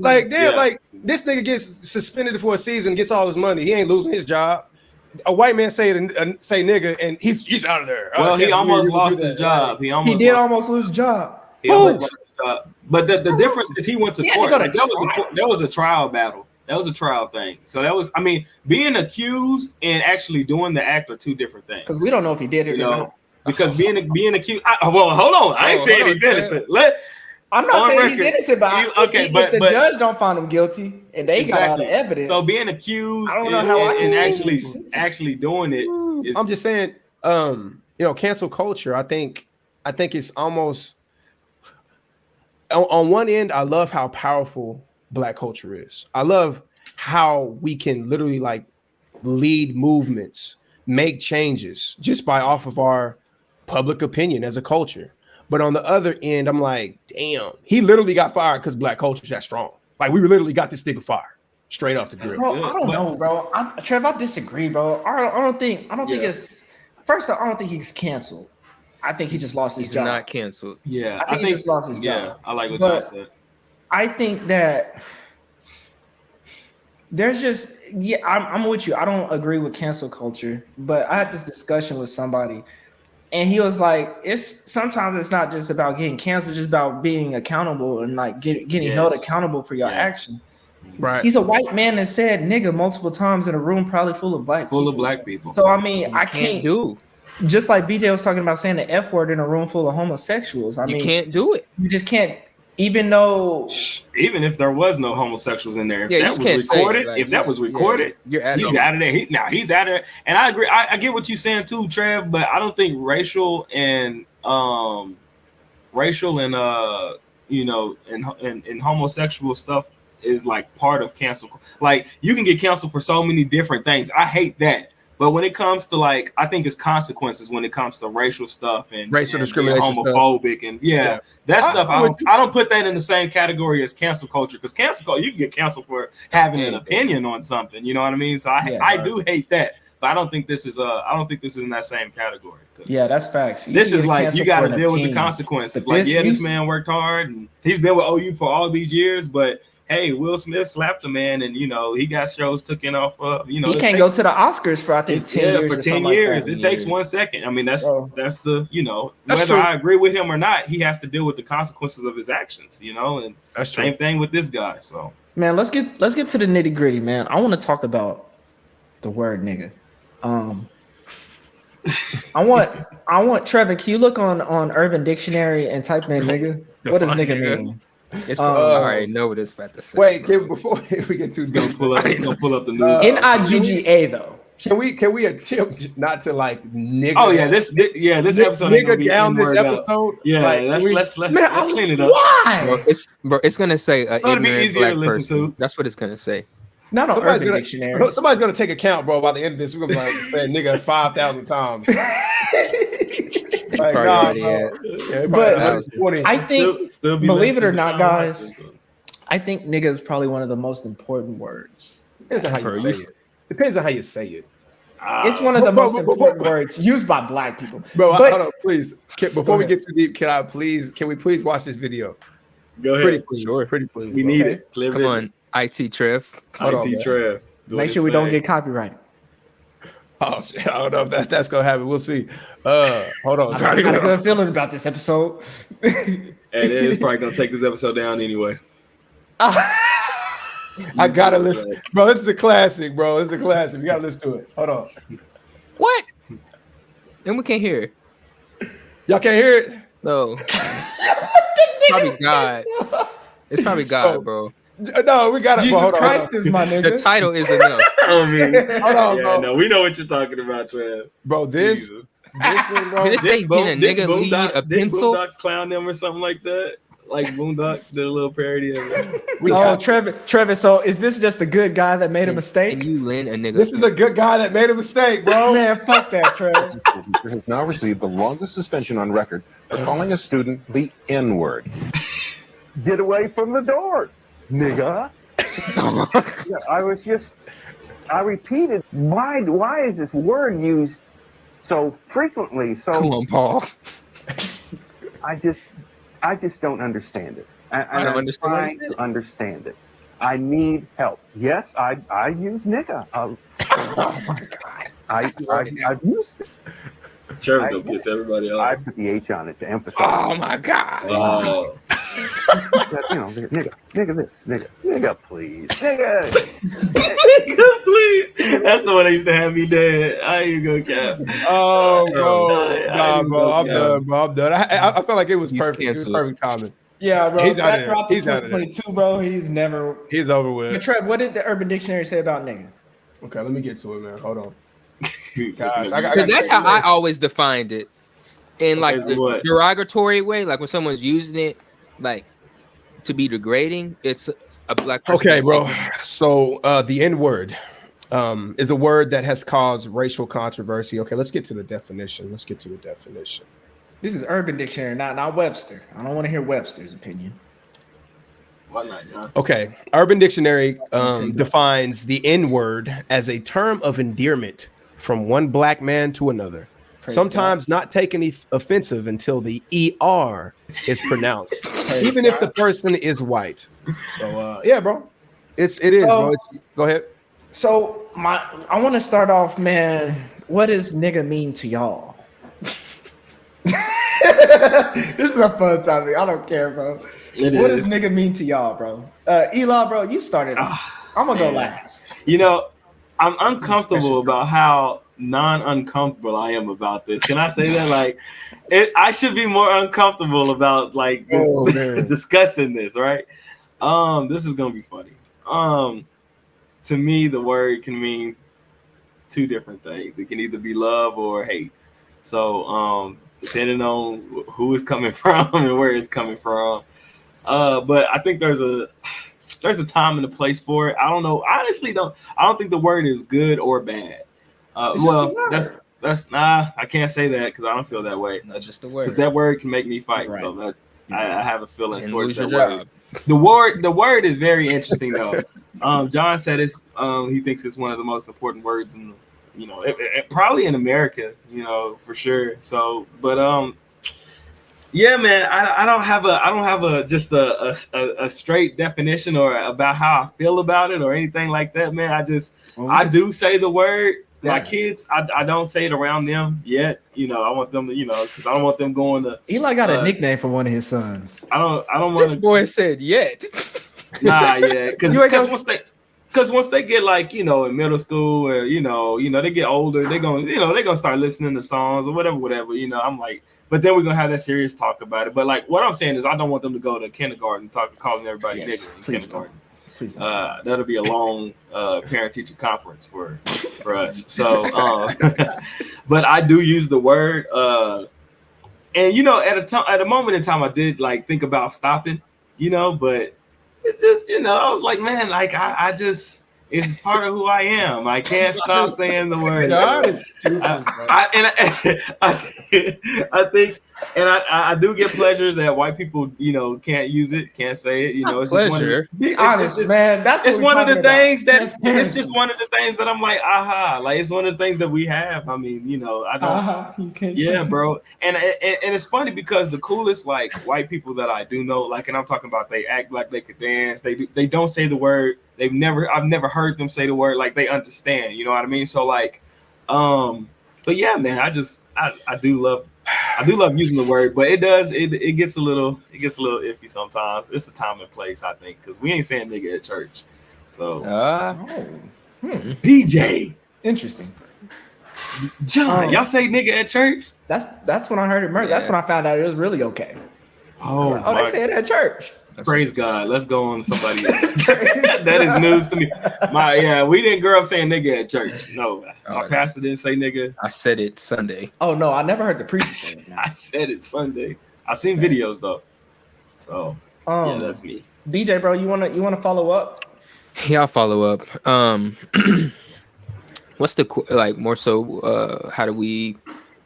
this nigga gets suspended for a season, gets all his money. He ain't losing his job. A white man say nigga, and he's out of there. Well, he almost lost his job. He did almost lose his job. But the difference is he went to court. Like, that was a trial battle. That was a trial thing. So that was, being accused and actually doing the act are two different things. Because we don't know if he did it or not. Because being accused, well, hold on. I ain't saying he's innocent. I'm not saying he's innocent, but if the judge don't find him guilty and they got all the evidence. So being accused, I don't know how I can actually doing it. I'm just saying, cancel culture. I think it's almost on one end. I love how powerful Black culture is. I love how we can literally like lead movements, make changes just by off of our public opinion as a culture. But on the other end, I'm like, damn, he literally got fired because Black culture is that strong. Like, we literally got this nigga fired straight off the grill. Bro, I don't know, bro. Trev, I disagree, bro. I don't think it's. First of all, I don't think he's canceled. I think he just lost his job. Not canceled. Yeah, I think he just lost his job. Yeah, I like what you said. I think that there's just I'm with you. I don't agree with cancel culture, but I had this discussion with somebody. And he was like, sometimes it's not just about getting canceled, it's just about being accountable and like getting held accountable for your action. Right. He's a white man that said nigga multiple times in a room probably full of black people. So I can't do. Just like BJ was talking about saying the F word in a room full of homosexuals. You can't do it. You just can't. Even if there was no homosexuals in there, if that was recorded, he's out of there. He's out of there. And I agree. I get what you're saying too, Trev. But I don't think racial and homosexual stuff is like part of cancel. Like, you can get canceled for so many different things. I hate that. But when it comes to like, I think it's consequences when it comes to racial stuff and racial discrimination, homophobic stuff. And that stuff. I don't put that in the same category as cancel culture, because cancel culture, you can get canceled for having an opinion on something. You know what I mean? So I do hate that, but I don't think this is in that same category. Yeah, that's facts. This is like, you got to deal with the consequences. Like, this man worked hard and he's been with OU for all these years, but hey, Will Smith slapped a man, and he got shows taken off of. He can't go to the Oscars for 10 years. For 10 years, it takes 1 second. I mean, that's the whether true. I agree with him or not, he has to deal with the consequences of his actions. And that's same true. thing with this guy. So, man, let's get to the nitty gritty, man. I want to talk about the word nigga. I want Trevor. Can you look on Urban Dictionary and type in nigga? What does nigga mean? It's I already know what it's about to say. Wait, before we get too deep, he's gonna pull up the news. NIGGA though. Can we attempt not to like nigga? Oh yeah, this episode. Nigga down this episode. Yeah, like, let's clean it up. Why? It's gonna say ignorant easier black to listen person. to. That's what it's gonna say. Not on Urban Dictionary. Somebody's gonna take account, bro. By the end of this, we're gonna be like saying nigga 5,000 times. Like, but I think, believe it or not, guys, I think nigga is probably one of the most important words. Depends on how you say it. Depends on how you say it. It's one of the most important words used by black people. Bro, hold on, please. Before we get too deep, can we please watch this video? Go ahead. Pretty please. We need it. Clear Come on, IT Trev. Trev. Make sure we don't get copyrighted. Oh shit! I don't know if that's gonna happen. We'll see. Hold on. I got a good feeling about this episode. And it's probably gonna take this episode down anyway. I gotta listen, bro. This is a classic, bro. This is a classic. You gotta listen to it. Hold on. What? And we can't hear it. Y'all can't hear it? No. Probably God. It's probably God, bro. No, we got it. Jesus Christ is my nigga. The title is enough. I mean, hold on, bro. No, we know what you're talking about, Trev. Bro, this one, bro. Did it say can a nigga lead a pencil? Boondocks clown them or something like that? like Boondocks did a little parody of it. Oh, Trevor. So is this just a good guy that made a mistake? Can you lend a nigga? This is a good guy that made a mistake, bro. Man, fuck that, Trevor. Teacher has now received the longest suspension on record for calling a student the N-word. Get away from the door, nigga. Yeah, I repeated, why is this word used so frequently? So Come on, Paul. I just don't understand it. I don't understand it. Understand it. I need help. Yes, I use nigga. Oh my God. I've used it. Trevor don't piss everybody off. I put the H on it to emphasize. Oh my God. Oh. Nigga this, nigga please, nigga. Nigga, please. That's the one that used to have me dead. I ain't gonna cap. Oh, bro. Nah, bro. I'm done, bro. I'm done. I felt like it was He's perfect. It was canceled. perfect timing. Yeah, bro. He's out That of dropped there. in He's out of there. 2022, bro. He's over But with. Trev, what did the Urban Dictionary say about nigga? Okay, let me get to it, man. Hold on. Gosh, Because that's how I always defined it. In like Okay, so the what? derogatory way, like when someone's using it like to be degrading, it's a black person. Okay, bro. So the N-word is a word that has caused racial controversy. Okay, let's get to the definition. This is Urban Dictionary, not Webster. I don't want to hear Webster's opinion. Why not, John? Okay, Urban Dictionary defines the N-word as a term of endearment from one black man to another. Praise Sometimes not taken offensive until the ER is pronounced, even God. if the person is white. So yeah, bro, it is. So- Bro. Go ahead. So I want to start off, man. What does nigga mean to y'all? This is a fun topic. I don't care, bro. What does nigga mean to y'all, bro? Eli, bro, you started. I'm gonna go last. You know, I'm uncomfortable about how non-uncomfortable I am about this. Can I say that? Like, I should be more uncomfortable about like this, discussing this, right? This is gonna be funny. To me, the word can mean two different things. It can either be love or hate. So, depending on who it's coming from and where it's coming from. But I think there's a time and a place for it. I don't know. Honestly, I don't think the word is good or bad. Well, that's I can't say that because I don't feel that way. That's just the word. Because that word can make me fight. Right. So that I have a feeling And towards lose that your word. job. The word is very interesting though. John said it's he thinks it's one of the most important words in it probably in America, for sure. So, but yeah, man, I don't have a just a straight definition or about how I feel about it or anything like that, man. I do say the word. Yeah. My kids, I don't say it around them yet. I want them to, because I don't want them going to. Eli got a nickname for one of his sons. I don't want This to. boy said yet. Nah, yeah, because You ain't gonna- once they get like in middle school or they get older, they're gonna start listening to songs or whatever. I'm like, but then we're gonna have that serious talk about it. But like what I'm saying is, I don't want them to go to kindergarten calling everybody Yes, nigga in please kindergarten. Please don't. That'll be a long parent-teacher conference for us. So, but I do use the word, and at a moment in time, I did like think about stopping, but it's just I was like, man, like I just it's part of who I am. I can't stop saying the word. God is stupid, bro. I think. And I do get pleasure that white people, can't use it, can't say it. It's Pleasure. Be honest, man. That's it's what one of the things that Transparency. it's just one of the things that I'm like, aha, like it's one of the things that we have. I mean, I don't. You can't Yeah, say- bro. And it's funny because the coolest like white people that I do know, like, and I'm talking about they act like they could dance. They don't say the word. I've never heard them say the word. Like they understand. You know what I mean? So like, but yeah, man, I do love using the word, but it gets a little iffy sometimes. It's a time and place, I think, because we ain't saying nigga at church. So PJ, Interesting. John, y'all say nigga at church? That's when I heard it. That's Yeah. when I found out it was really okay. Oh, They say it at church. praise God. Let's go on to somebody else. That is news to me. We didn't grow up saying nigga at church. No, my pastor didn't say nigga. I said it Sunday. Oh no, I never heard the preacher say it. I said it Sunday. I've seen videos though. So yeah, that's me. BJ, bro, you wanna follow up? Yeah, I'll follow up. What's the like more so? How do we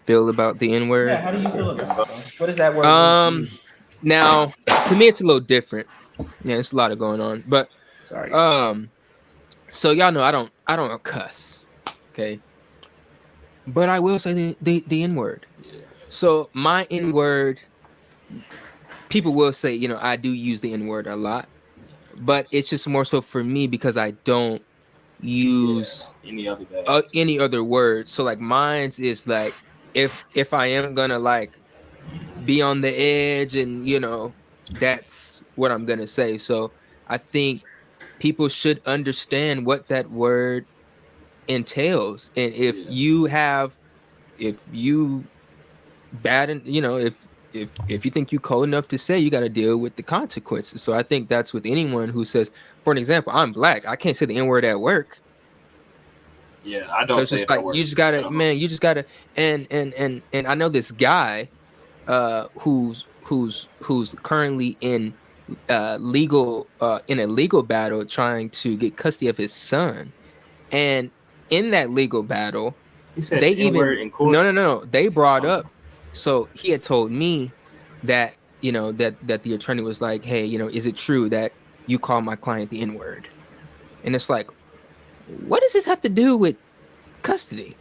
feel about the N word? Yeah, how do you feel about it, bro? What is that word? Now to me it's a little different. Yeah, it's a lot of going on, but Sorry. so y'all know I don't cuss, okay, but I will say the N word. Yeah. So my N word, people will say, I do use the N word a lot, but it's just more so for me because I don't use any other word. So like mine's is like if I am gonna like be on the edge, and that's what I'm gonna say. So I think people should understand what that word entails, and if you bad, and if you think you cold enough to say, you got to deal with the consequences. So I think that's with anyone who says, for an example, I'm black, I can't say the N word at work. Yeah, I don't say it's like you just gotta, man, you just gotta, and I know this guy who's currently in a legal battle trying to get custody of his son, and in that legal battle they even no they brought up, so he had told me that that the attorney was like, hey, is it true that you call my client the N-word? And it's like, what does this have to do with custody?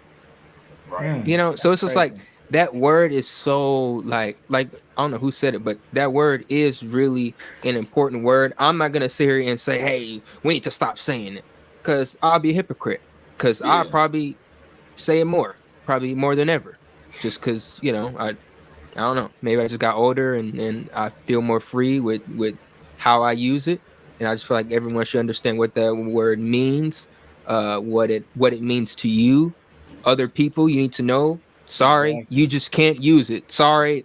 Right. So it's just like that word is so like I don't know who said it, but that word is really an important word. I'm not gonna sit here and say, hey, we need to stop saying it, because I'll be a hypocrite, because I'll probably say it probably more than ever, just because I don't know, maybe I just got older and I feel more free with how I use it, and I just feel like everyone should understand what that word means, what it means to you. Other people, you need to know, sorry, you just can't use it. Sorry,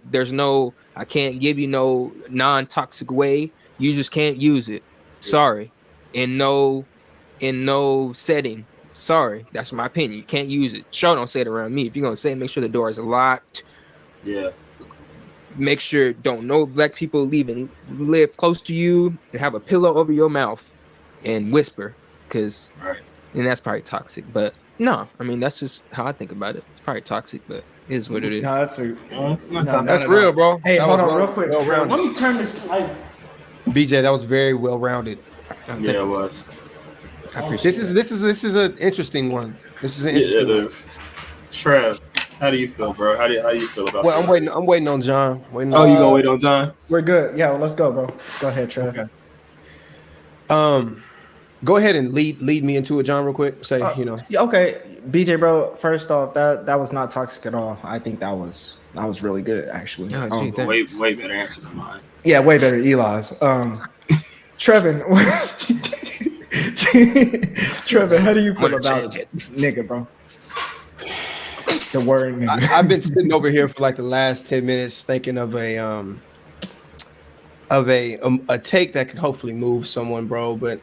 I can't give you no non-toxic way. You just can't use it. Sorry. In no setting. Sorry. That's my opinion. You can't use it. Sure, don't say it around me. If you're gonna say it, make sure the door is locked. Yeah. Make sure don't no black people live close to you, and have a pillow over your mouth and whisper, because and that's probably toxic. But no, I mean, that's just how I think about it. It's probably toxic, but it is what it is. No, that's real, bro. Hey, that hold on real quick. Let me turn this light. BJ, that was very well rounded. Yeah, it was. I appreciate this is an interesting one. This is an interesting one. Trev, how do you feel, bro? How do you feel about that? I'm waiting on John. You gonna wait on John? We're good. Yeah, well, let's go, bro. Go ahead, Trev. Okay. Go ahead and lead me into it, John, real quick. Say, Okay, BJ, bro. First off, that was not toxic at all. I think that was really good, actually. Way better answer than mine. Yeah, way better, Eli's. Trevin, Trevin, how do you feel about it, nigga, bro? The word nigga. I've been sitting over here for like the last 10 minutes thinking of a take that could hopefully move someone, bro. But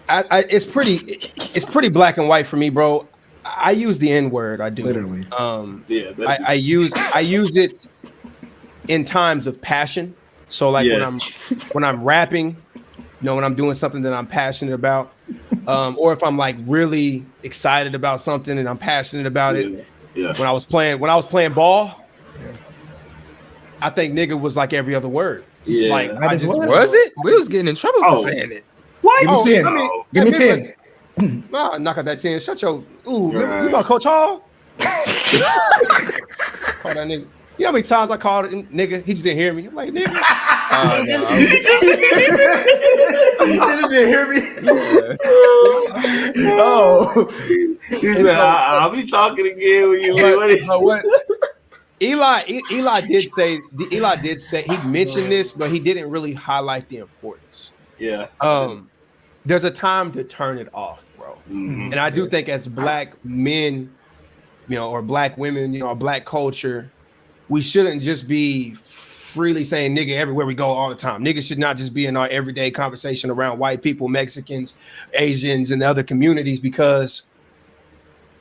it's pretty black and white for me, bro. I use the N-word. I do. Literally. I use it in times of passion. So like when I'm rapping, when I'm doing something that I'm passionate about, or if I'm like really excited about something and I'm passionate about it. Yeah. When I was playing ball, I think nigga was like every other word. Yeah. Like was it? We was getting in trouble for saying it. What? Give me 10. Nah, knock out that 10. Shut your. Ooh, you about Coach Hall? Call that nigga. You know how many times I called it nigga? He just didn't hear me. I'm like, nigga. He didn't hear me. Oh. He said, I'll be talking again when you leave. What? Eli did say he mentioned this, but he didn't really highlight the importance. Yeah. There's a time to turn it off, bro. Mm-hmm. And I do think as black men, or black women, our black culture, we shouldn't just be freely saying nigga everywhere we go all the time. Nigga should not just be in our everyday conversation around white people, Mexicans, Asians, and other communities, because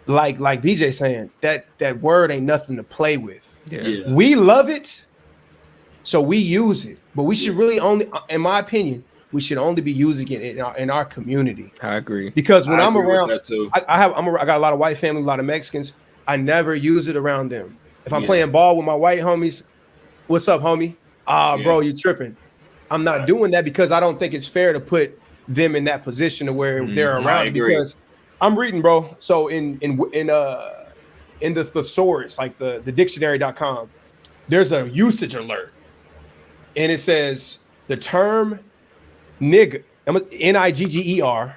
like BJ saying, that word ain't nothing to play with. Yeah. We love it So we use it, but we should really only, in my opinion, we should only be using it in our community. I agree. Because when I'm around, that too. I got a lot of white family, a lot of Mexicans. I never use it around them. If I'm playing ball with my white homies, what's up, homie? Bro, you tripping. I'm not doing that because I don't think it's fair to put them in that position to where they're around. Because I'm reading, bro. So in the thesaurus, like the dictionary.com, there's a usage alert. And it says the term nigger, Nigger,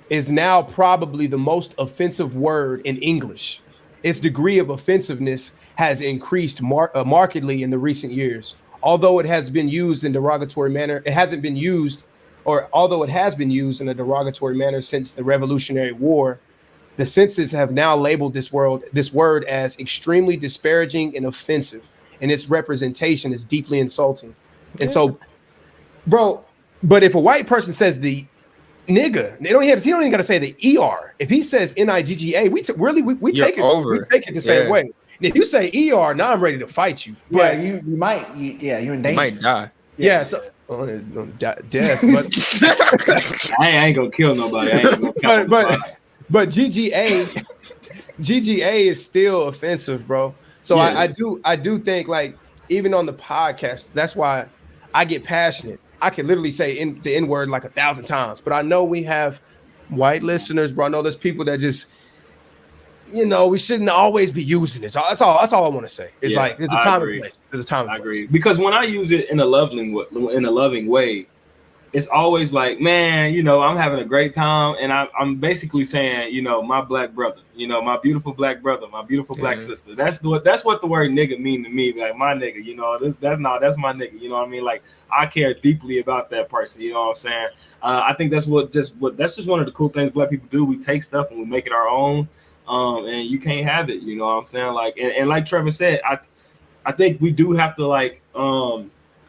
is now probably the most offensive word in English. Its degree of offensiveness has increased markedly in the recent years. Although it has been used in derogatory manner, it hasn't been used, or although it has been used in a derogatory manner since the Revolutionary War, the censors have now labeled this word as extremely disparaging and offensive, and its representation is deeply insulting. And so, bro, but if a white person says the nigga, he don't even got to say the ER. If he says Nigga, we take it the same way. And if you say ER, now I'm ready to fight you. But you're in danger. You might die. Yeah, so death, but I ain't gonna kill nobody. but GGA is still offensive, bro. So I do think, like, even on the podcast, that's why I get passionate. I can literally say the N word like 1,000 times, but I know we have white listeners, bro. I know there's people that just, we shouldn't always be using this. That's all I want to say. It's like there's a time and place. There's a time and place. I agree, because when I use it in a loving way, it's always like, man, I'm having a great time, and I'm basically saying, my black brother, my beautiful black brother, my beautiful black sister. That's what the word nigga mean to me. Like, my nigga, that's my nigga. You know what I mean? Like, I care deeply about that person. You know what I'm saying? I think that's just one of the cool things black people do. We take stuff and we make it our own, and you can't have it. You know what I'm saying? Like, and like Trevor said, I think we do have to, like,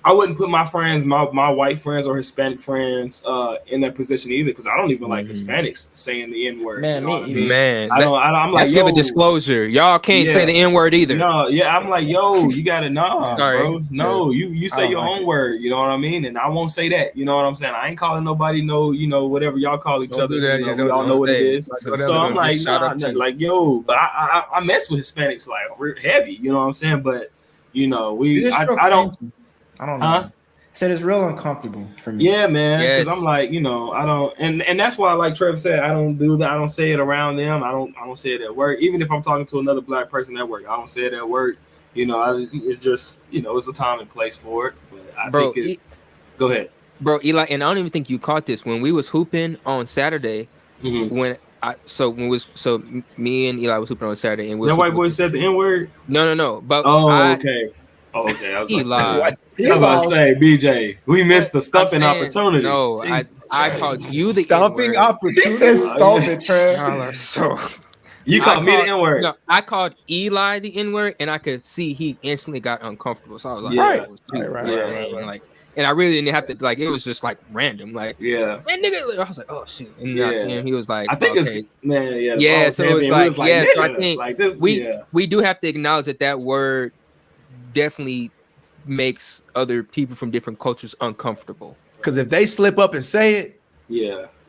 I wouldn't put my friends, my white friends or Hispanic friends, in that position either, because I don't even like Hispanics saying the N word. Man, I'm like, let's give a disclosure. Y'all can't say the N word either. No, I'm like, you gotta bro. No, you say your own word. You know what I mean? And I won't say that. You know what I'm saying? I ain't calling nobody whatever y'all call each other. We all know what it is. So I'm like, but I mess with Hispanics like heavy. You know what I'm saying? But I don't. I don't know. I said it's real uncomfortable for me. Yeah, man. Because I'm like, I don't, and that's why, like Trevor said, I don't do that. I don't say it around them. I don't say it at work. Even if I'm talking to another black person at work, I don't say it at work. It's just, it's a time and place for it. But go ahead, bro. Eli, and I don't even think you caught this when we was hooping on Saturday. Me and Eli was hooping on Saturday, and that white boy said the N word. No. But okay. Okay, I was about to say, BJ, we missed the stumping opportunity. No, I called you the stumping opportunity. He said stumping, Trev. So you called me the N-word. No, I called Eli the N-word, and I could see he instantly got uncomfortable. So I was like, right. And I really didn't have to, like, it was just like random, like, man, nigga. I was like, oh shit. And I see him, he was like, I think okay. So it was like, so I think like this, we do have to acknowledge that word definitely makes other people from different cultures uncomfortable, because if they slip up and say it,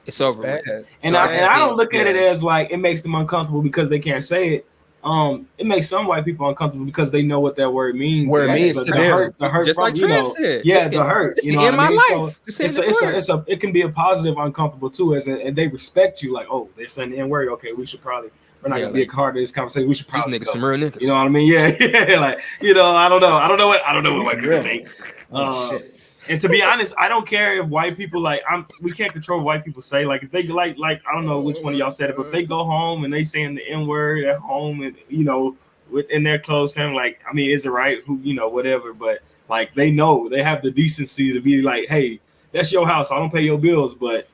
it's over. Bad. And I don't look at it as like it makes them uncomfortable because they can't say it. It makes some white people uncomfortable because they know what that word means. Word means to them. The hurt, just like Trev said. The hurt. It's in my life. So it can be a positive uncomfortable too, and they respect you. Like, oh, they're saying the N word. Okay, we're not gonna be a part of this conversation. We should probably these niggas some real niggas. You know what I mean? Yeah. Like, I don't know what white people think. And to be honest, I don't care if white people we can't control what white people say. Like, if they like I don't know which one of y'all said it, but if they go home and they saying the N word at home and within their close family, like, I mean, is it right? Whatever. But like, they know, they have the decency to be like, hey, that's your house. I don't pay your bills, but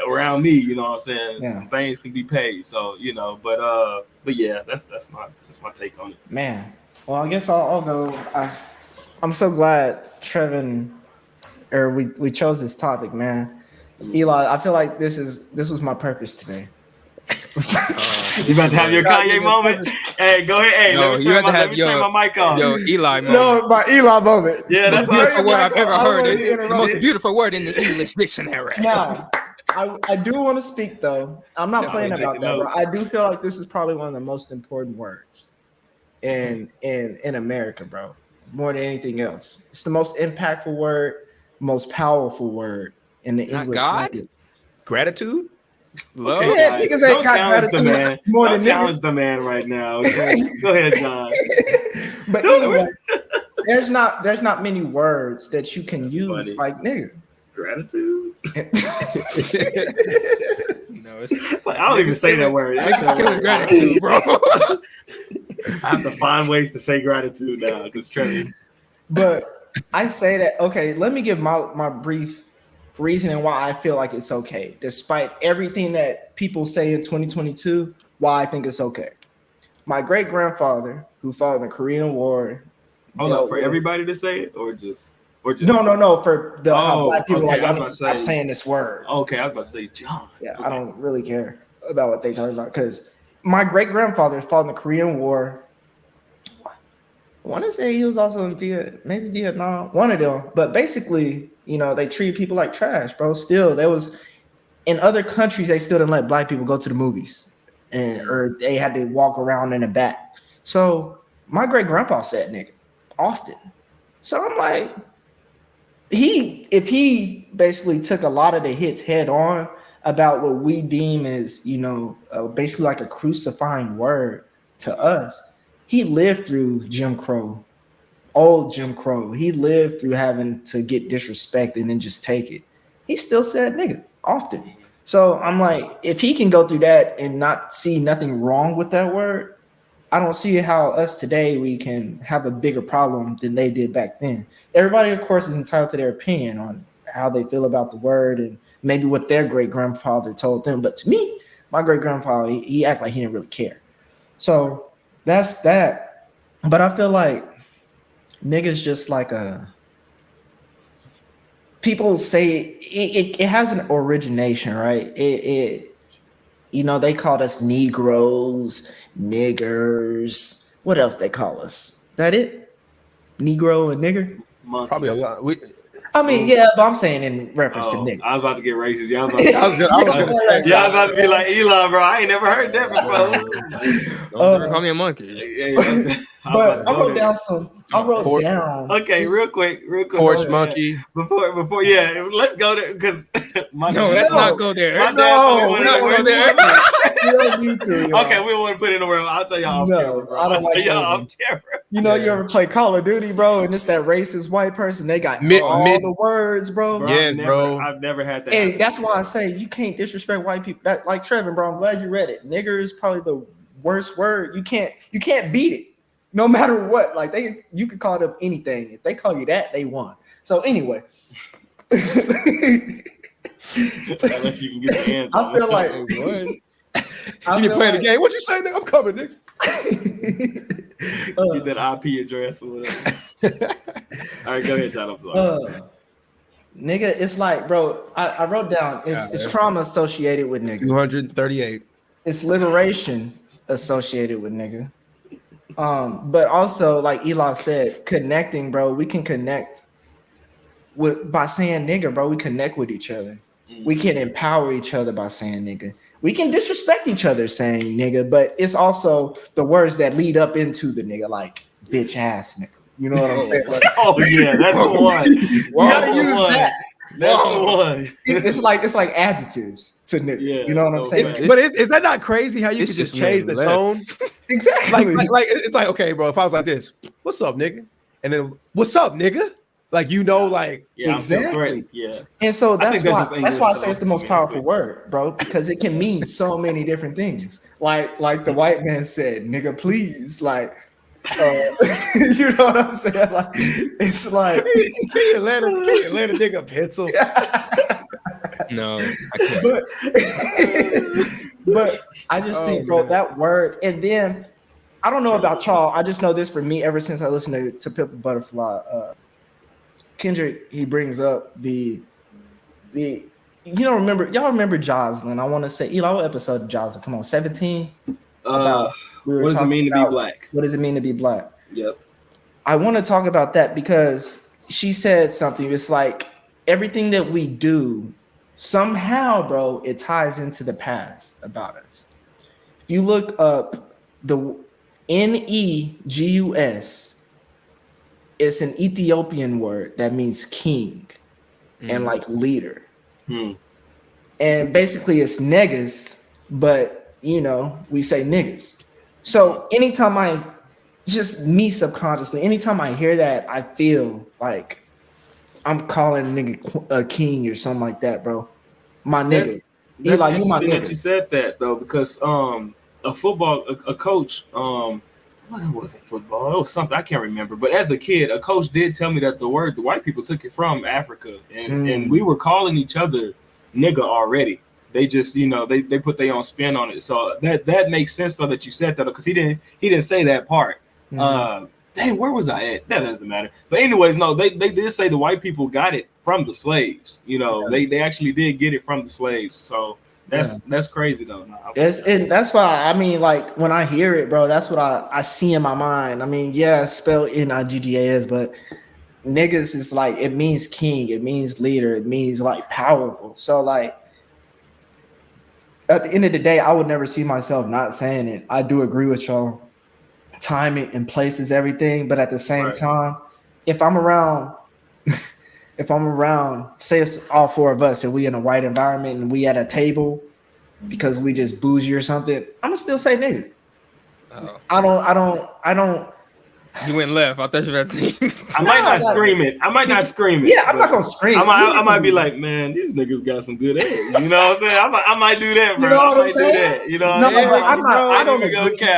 around me, you know what I'm saying? Some things can be paid. So, but yeah, that's my take on it. Man. Well, I guess I'll go. I'm so glad we chose this topic, man. Eli, I feel like this was my purpose today. You about to have your Kanye moment? Hey, go ahead. Hey, No, let me you have to let have me turn my mic off. Yo, Eli moment. No, my Eli moment. Yeah, that's Most beautiful word I've ever heard. wanted to The interrupt most you. beautiful word in the English dictionary. Now, I do want to speak though. I'm not playing I'm about taking that, bro. notes. I do feel like this is probably one of the most important words in America, bro. More than anything else, it's the most impactful word, most powerful word in the Not English God? language. Gratitude. Love. Okay, Yeah, guys, niggas ain't don't got challenge the gratitude man. more Don't than challenge niggas. the man right now. Okay? Go ahead, John. But anyway, there's not many words that you can That's use funny. like nigga. Gratitude. No, it's Like, I don't even say that word. niggas killing gratitude, bro. I have to find ways to say gratitude now because Trevor. But I say that, okay, let me give my brief reasoning why I feel like it's okay, despite everything that people say in 2022, why I think it's okay. My great grandfather, who fought in the Korean War, Hold up, dealt for with- everybody to say it, or just no, for the how Oh, black people okay, like, I y'all was need about to to stop say- saying this word. Okay, I was about to say John. Yeah, Okay. I don't really care about what they talking about because my great grandfather fought in the Korean War. I want to say he was also in maybe Vietnam, one of them. But basically, they treat people like trash, bro. Still, there was in other countries they still didn't let black people go to the movies, or they had to walk around in the back. So my great grandpa said nigga often. So I'm like, if he basically took a lot of the hits head on about what we deem as basically like a crucifying word to us. He lived through Jim Crow, old Jim Crow. He lived through having to get disrespected and then just take it. He still said nigga often. So I'm like, if he can go through that and not see nothing wrong with that word, I don't see how us today we can have a bigger problem than they did back then. Everybody, of course, is entitled to their opinion on how they feel about the word and maybe what their great grandfather told them. But to me, my great grandfather, he acted like he didn't really care. So that's that. But I feel like niggas just like people say it has an origination, right? They called us Negroes, niggers. What else they call us? Is that it? Negro and nigger? Monkeys. Probably a lot. I mean, yeah, but I'm saying in reference to Oh, nigger. I was about to get racist. Y'all about to, I was gonna say. y'all about to be like Eli, bro. I ain't never heard that before. Don't ever call me a monkey. But I wrote down Okay, real quick. Porch monkey. Before, yeah, let's go there because No, let's not go there. My dad told me No, one no, of the words. no. You don't need to. Y'all. Okay, we don't want to put it in the world. I'll tell y'all off No, camera, bro. I don't I'll tell like y'all those off ones. camera. You ever play Call of Duty, bro, and it's that racist white person. They got all the words, bro. Bro, Yes, bro. I've never had that. And happen. that's why I say you can't disrespect white people. That, like Trevor, bro. I'm glad you read it. Nigger is probably the worst word. You can't beat it, no matter what. Like you could call them anything. If they call you that, they won. So anyway, Unless you can get the answer. I feel like You need to play the game. What you say, nigga? I'm coming, nigga. Get that IP address or whatever. All right, go ahead, John. I'm sorry. Nigga, it's like, bro. I wrote down. It's trauma associated with nigga. 238. It's liberation associated with nigga. But also, like Eli said, connecting, bro. We can connect by saying nigga, bro. We connect with each other. We can empower each other by saying nigga. We can disrespect each other saying nigga, but it's also the words that lead up into the nigga, like bitch ass nigga. You know what I'm saying? Like, Oh yeah, that's the one. you gotta use that. That's the one. It's like adjectives to nigga. Yeah, you know what I'm no saying? fact. But is that not crazy how you It's can just just change the man tone? Exactly. Like it's like, okay, bro, if I was like this, what's up, nigga? And then what's up, nigga? Like, like Yeah, exactly. Yeah. And so think that's just why I say English, it's the most though. powerful word, bro, because it can mean so many different things. Like the white man said, nigga, please. Like, you know what I'm saying? Like, it's like, can you let a nigga pencil? No, I can't. But I just think, bro, man. that word, and then I don't know about y'all. I just know this for me ever since I listened to Pimp a Butterfly. Kendrick, he brings up the y'all remember Jocelyn? I want to say, what episode of Jocelyn? Come on, 17. What does it mean to be black? What does it mean to be black? Yep. I want to talk about that because she said something. It's like everything that we do, somehow, bro, it ties into the past about us. If you look up the Negus, it's an Ethiopian word that means king and like leader. And basically it's niggas, but we say niggas. So anytime me subconsciously, anytime I hear that, I feel like I'm calling a nigga a king or something like that, bro. My nigga. That's Eli, you my interesting that nigga. you said that though, because a coach, well, it wasn't football, it was something I can't remember. But as a kid, a coach did tell me that the white people took it from Africa, and we were calling each other nigga already. They just, they put their own spin on it. So that makes sense though that you said that, because he didn't say that part. Dang, where was I at? That doesn't matter. But anyways, no, they did say the white people got it from the slaves. They actually did get it from the slaves. So that's crazy though. And that's why, I mean, like when I hear it, bro, that's what I see in my mind. I mean, yeah, spelled Niggas, but niggas is like, it means king, it means leader, it means like powerful. So like at the end of the day, I would never see myself not saying it. I do agree with y'all. Timing and place is everything, but at the same time, if I'm around, say it's all four of us and we in a white environment and we at a table because we just bougie or something, I'm gonna still say nigga. I don't. You went left. I thought you were about to say. I might not scream it. Yeah, I'm not gonna scream. I might be like, man, these niggas got some good eggs. You know what I'm saying? I might do that, bro. I might do that. You know what I'm saying?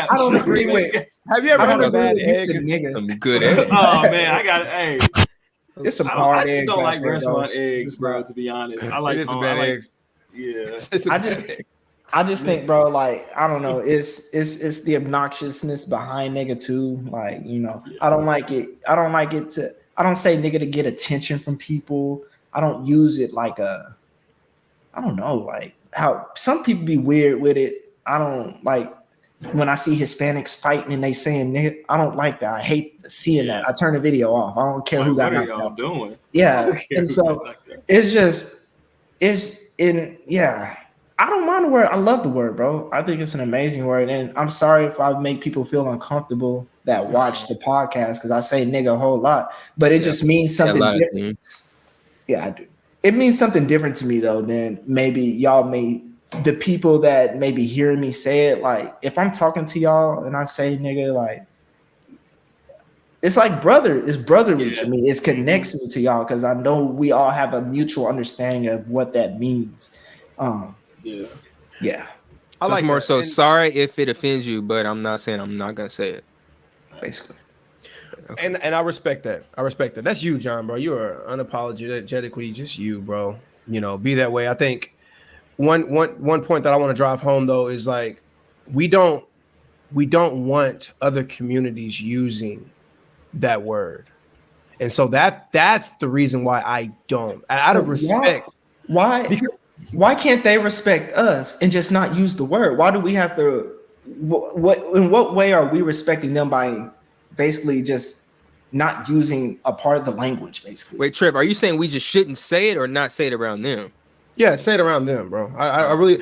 I don't agree with. Have you ever had a bad egg? Some good eggs. Oh man, I got hey. It's some hard eggs. I just don't like restaurant eggs, bro. To be honest, I like some bad eggs. Yeah, I just think, bro, like I don't know, it's the obnoxiousness behind nigga too. Like I don't like it. I don't say nigga to get attention from people. I don't use it like I don't know, like how some people be weird with it. I don't like when I see Hispanics fighting and they saying nigga. I don't like that. I hate seeing that. I turn the video off. I don't care who got knocked out. What are y'all doing? Yeah, and so I don't mind the word. I love the word, bro. I think it's an amazing word. And I'm sorry if I make people feel uncomfortable that watch the podcast because I say nigga a whole lot, but it just means something different. Yeah, I do. It means something different to me though than maybe the people that maybe hearing me say it. Like if I'm talking to y'all and I say nigga, like it's like it's brotherly to me. It connects me to y'all because I know we all have a mutual understanding of what that means. Yeah. I like more so. Sorry if it offends you, but I'm not saying I'm not gonna say it. Basically. Okay. And I respect that. That's you, John, bro. You are unapologetically just you, bro. Be that way. I think one point that I want to drive home though is like we don't want other communities using that word, and so that's the reason why I don't. Out of respect. Why? Because why can't they respect us and just not use the word? Why do we have to? In what way are we respecting them by basically just not using a part of the language? Basically, wait, Trev, are you saying we just shouldn't say it or not say it around them? Yeah, say it around them, bro. I really,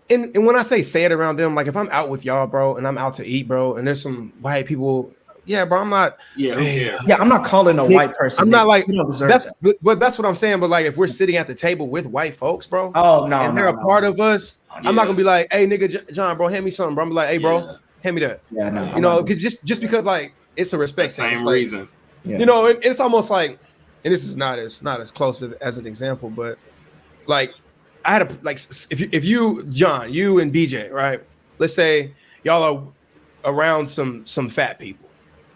and when I say it around them, like if I'm out with y'all, bro, and I'm out to eat, bro, and there's some white people. Yeah, bro, I'm not. Yeah, I'm not calling a white person. I'm not like that's what I'm saying. But like, if we're sitting at the table with white folks, bro, and they're a part of us, I'm not gonna be like, hey, nigga, John, bro, hand me something, bro. I'm like, hey, bro, hand me that. Yeah, no, because just because like it's a respect thing. Same reason. Yeah. It's almost like, and this is not as close as an example, but like I had if you, John, you and BJ, right? Let's say y'all are around some fat people.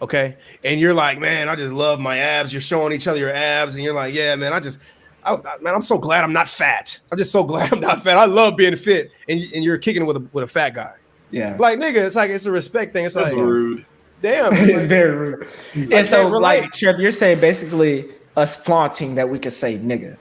Okay, and you're like, man, I just love my abs. You're showing each other your abs, and you're like, yeah, man, I'm so glad I'm not fat. I'm just so glad I'm not fat. I love being fit, and you're kicking it with a fat guy. Yeah, like nigga, it's a respect thing. It's that's like rude. Damn, it's very rude. And so, like, Trev, you're saying basically us flaunting that we could say nigga.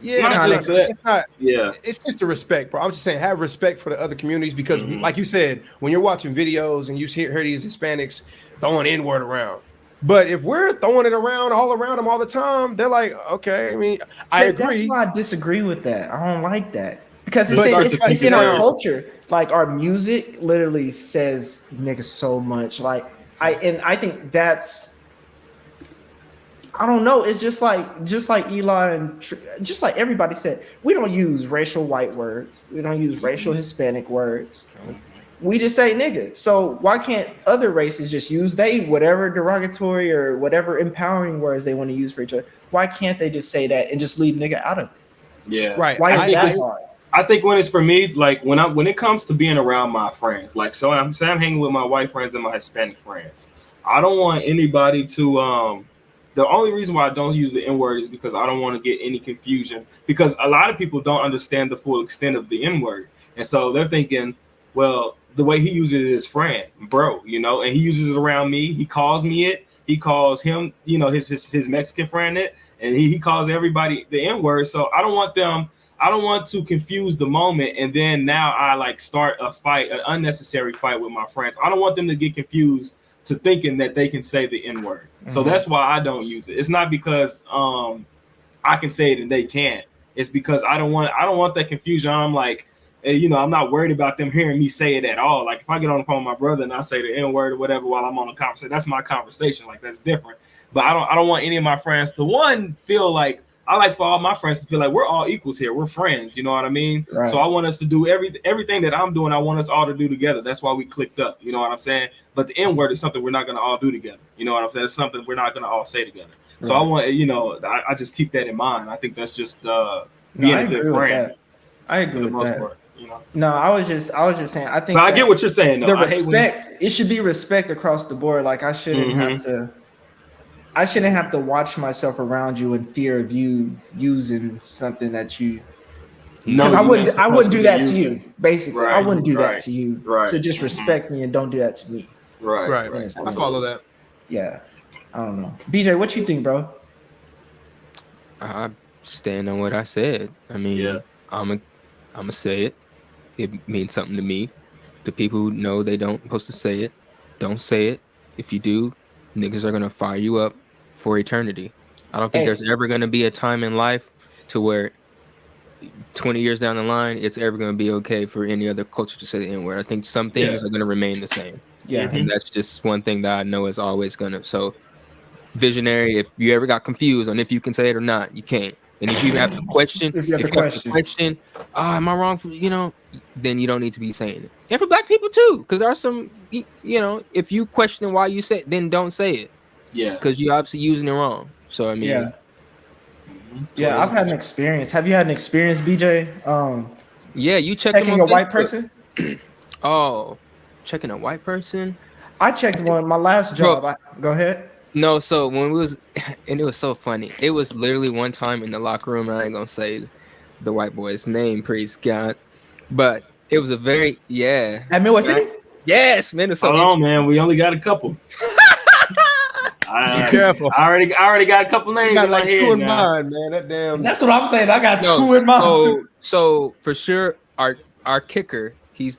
Yeah, Not it's just that. it's not. Yeah. It's just a respect, bro. I'm just saying, have respect for the other communities because, like you said, when you're watching videos and you hear these Hispanics throwing N-word around, but if we're throwing it around all around them all the time, they're like, okay. I mean, I agree. That's why I disagree with that. I don't like that because It's in our down. culture. Like our music literally says nigga so much. Like I think that's. I don't know. It's just like Eli and just like everybody said, we don't use racial white words. We don't use racial Hispanic words. We just say nigga. So why can't other races just use whatever derogatory or whatever empowering words they want to use for each other? Why can't they just say that and just leave nigga out of it? Yeah. Right. Why is that hard? I think when it's for me, like when it comes to being around my friends, like so I'm hanging with my white friends and my Hispanic friends. I don't want anybody to the only reason why I don't use the N-word is because I don't want to get any confusion because a lot of people don't understand the full extent of the N-word. And so they're thinking, well, the way he uses it is friend, bro, and he uses it around me. He calls me it. He calls him, his Mexican friend it. And he calls everybody the N-word. So I don't want to confuse the moment. And then now I like start a fight, an unnecessary fight with my friends. I don't want them to get confused to thinking that they can say the N-word. So that's why I don't use it. It's not because I can say it and they can't. It's because I don't want that confusion. I'm like, I'm not worried about them hearing me say it at all. Like if I get on the phone with my brother and I say the N-word or whatever while I'm on a conversation, that's my conversation. Like that's different. But I don't want any of my friends to feel like I like for all my friends to feel like we're all equals here. We're friends. You know what I mean? Right. So I want us to do everything that I'm doing. I want us all to do together. That's why we clicked up. You know what I'm saying? But the N-word is something we're not going to all do together. You know what I'm saying? It's something we're not going to all say together. Right. So I want, I just keep that in mind. I think that's just being a good friend. I agree with that. Part, No, I was just saying. I think. But I get what you're saying. Though. The respect. It should be respect across the board. Like I shouldn't have to. I shouldn't have to watch myself around you in fear of you using something that you. Because I wouldn't do that to you. Basically, I wouldn't do that to you. Right. So just respect me and don't do that to me. Right. I follow that. Yeah. I don't know. BJ, what you think, bro? I stand on what I said. I mean, I'm gonna say it. It means something to me. The people who know they don't supposed to say it, don't say it. If you do, niggas are gonna fire you up for eternity. I don't think there's ever gonna be a time in life to where 20 years down the line, it's ever gonna be okay for any other culture to say the N-word. I think some things are gonna remain the same. Yeah. And that's just one thing that I know is always gonna. So visionary, if you ever got confused on if you can say it or not, you can't. And if you have to question, am I wrong for, then you don't need to be saying it. And for black people too, because there are some, if you question why you say it, then don't say it. Yeah. Because you're obviously using it wrong. So, I mean. Yeah, I've had an experience. Have you had an experience, BJ? Yeah, you checking a white person? Oh, checking a white person? I checked one. My last job. Go ahead. No, so when we was, and it was so funny. It was literally one time in the locker room. I ain't gonna say the white boy's name, praise God, but it was a very At Midwest City? Yes, man. Hold on, man. We only got a couple. Be careful. I already got a couple names. You got like two in mind, man. That damn. That's what I'm saying. I got two in mind too. So for sure, our kicker, he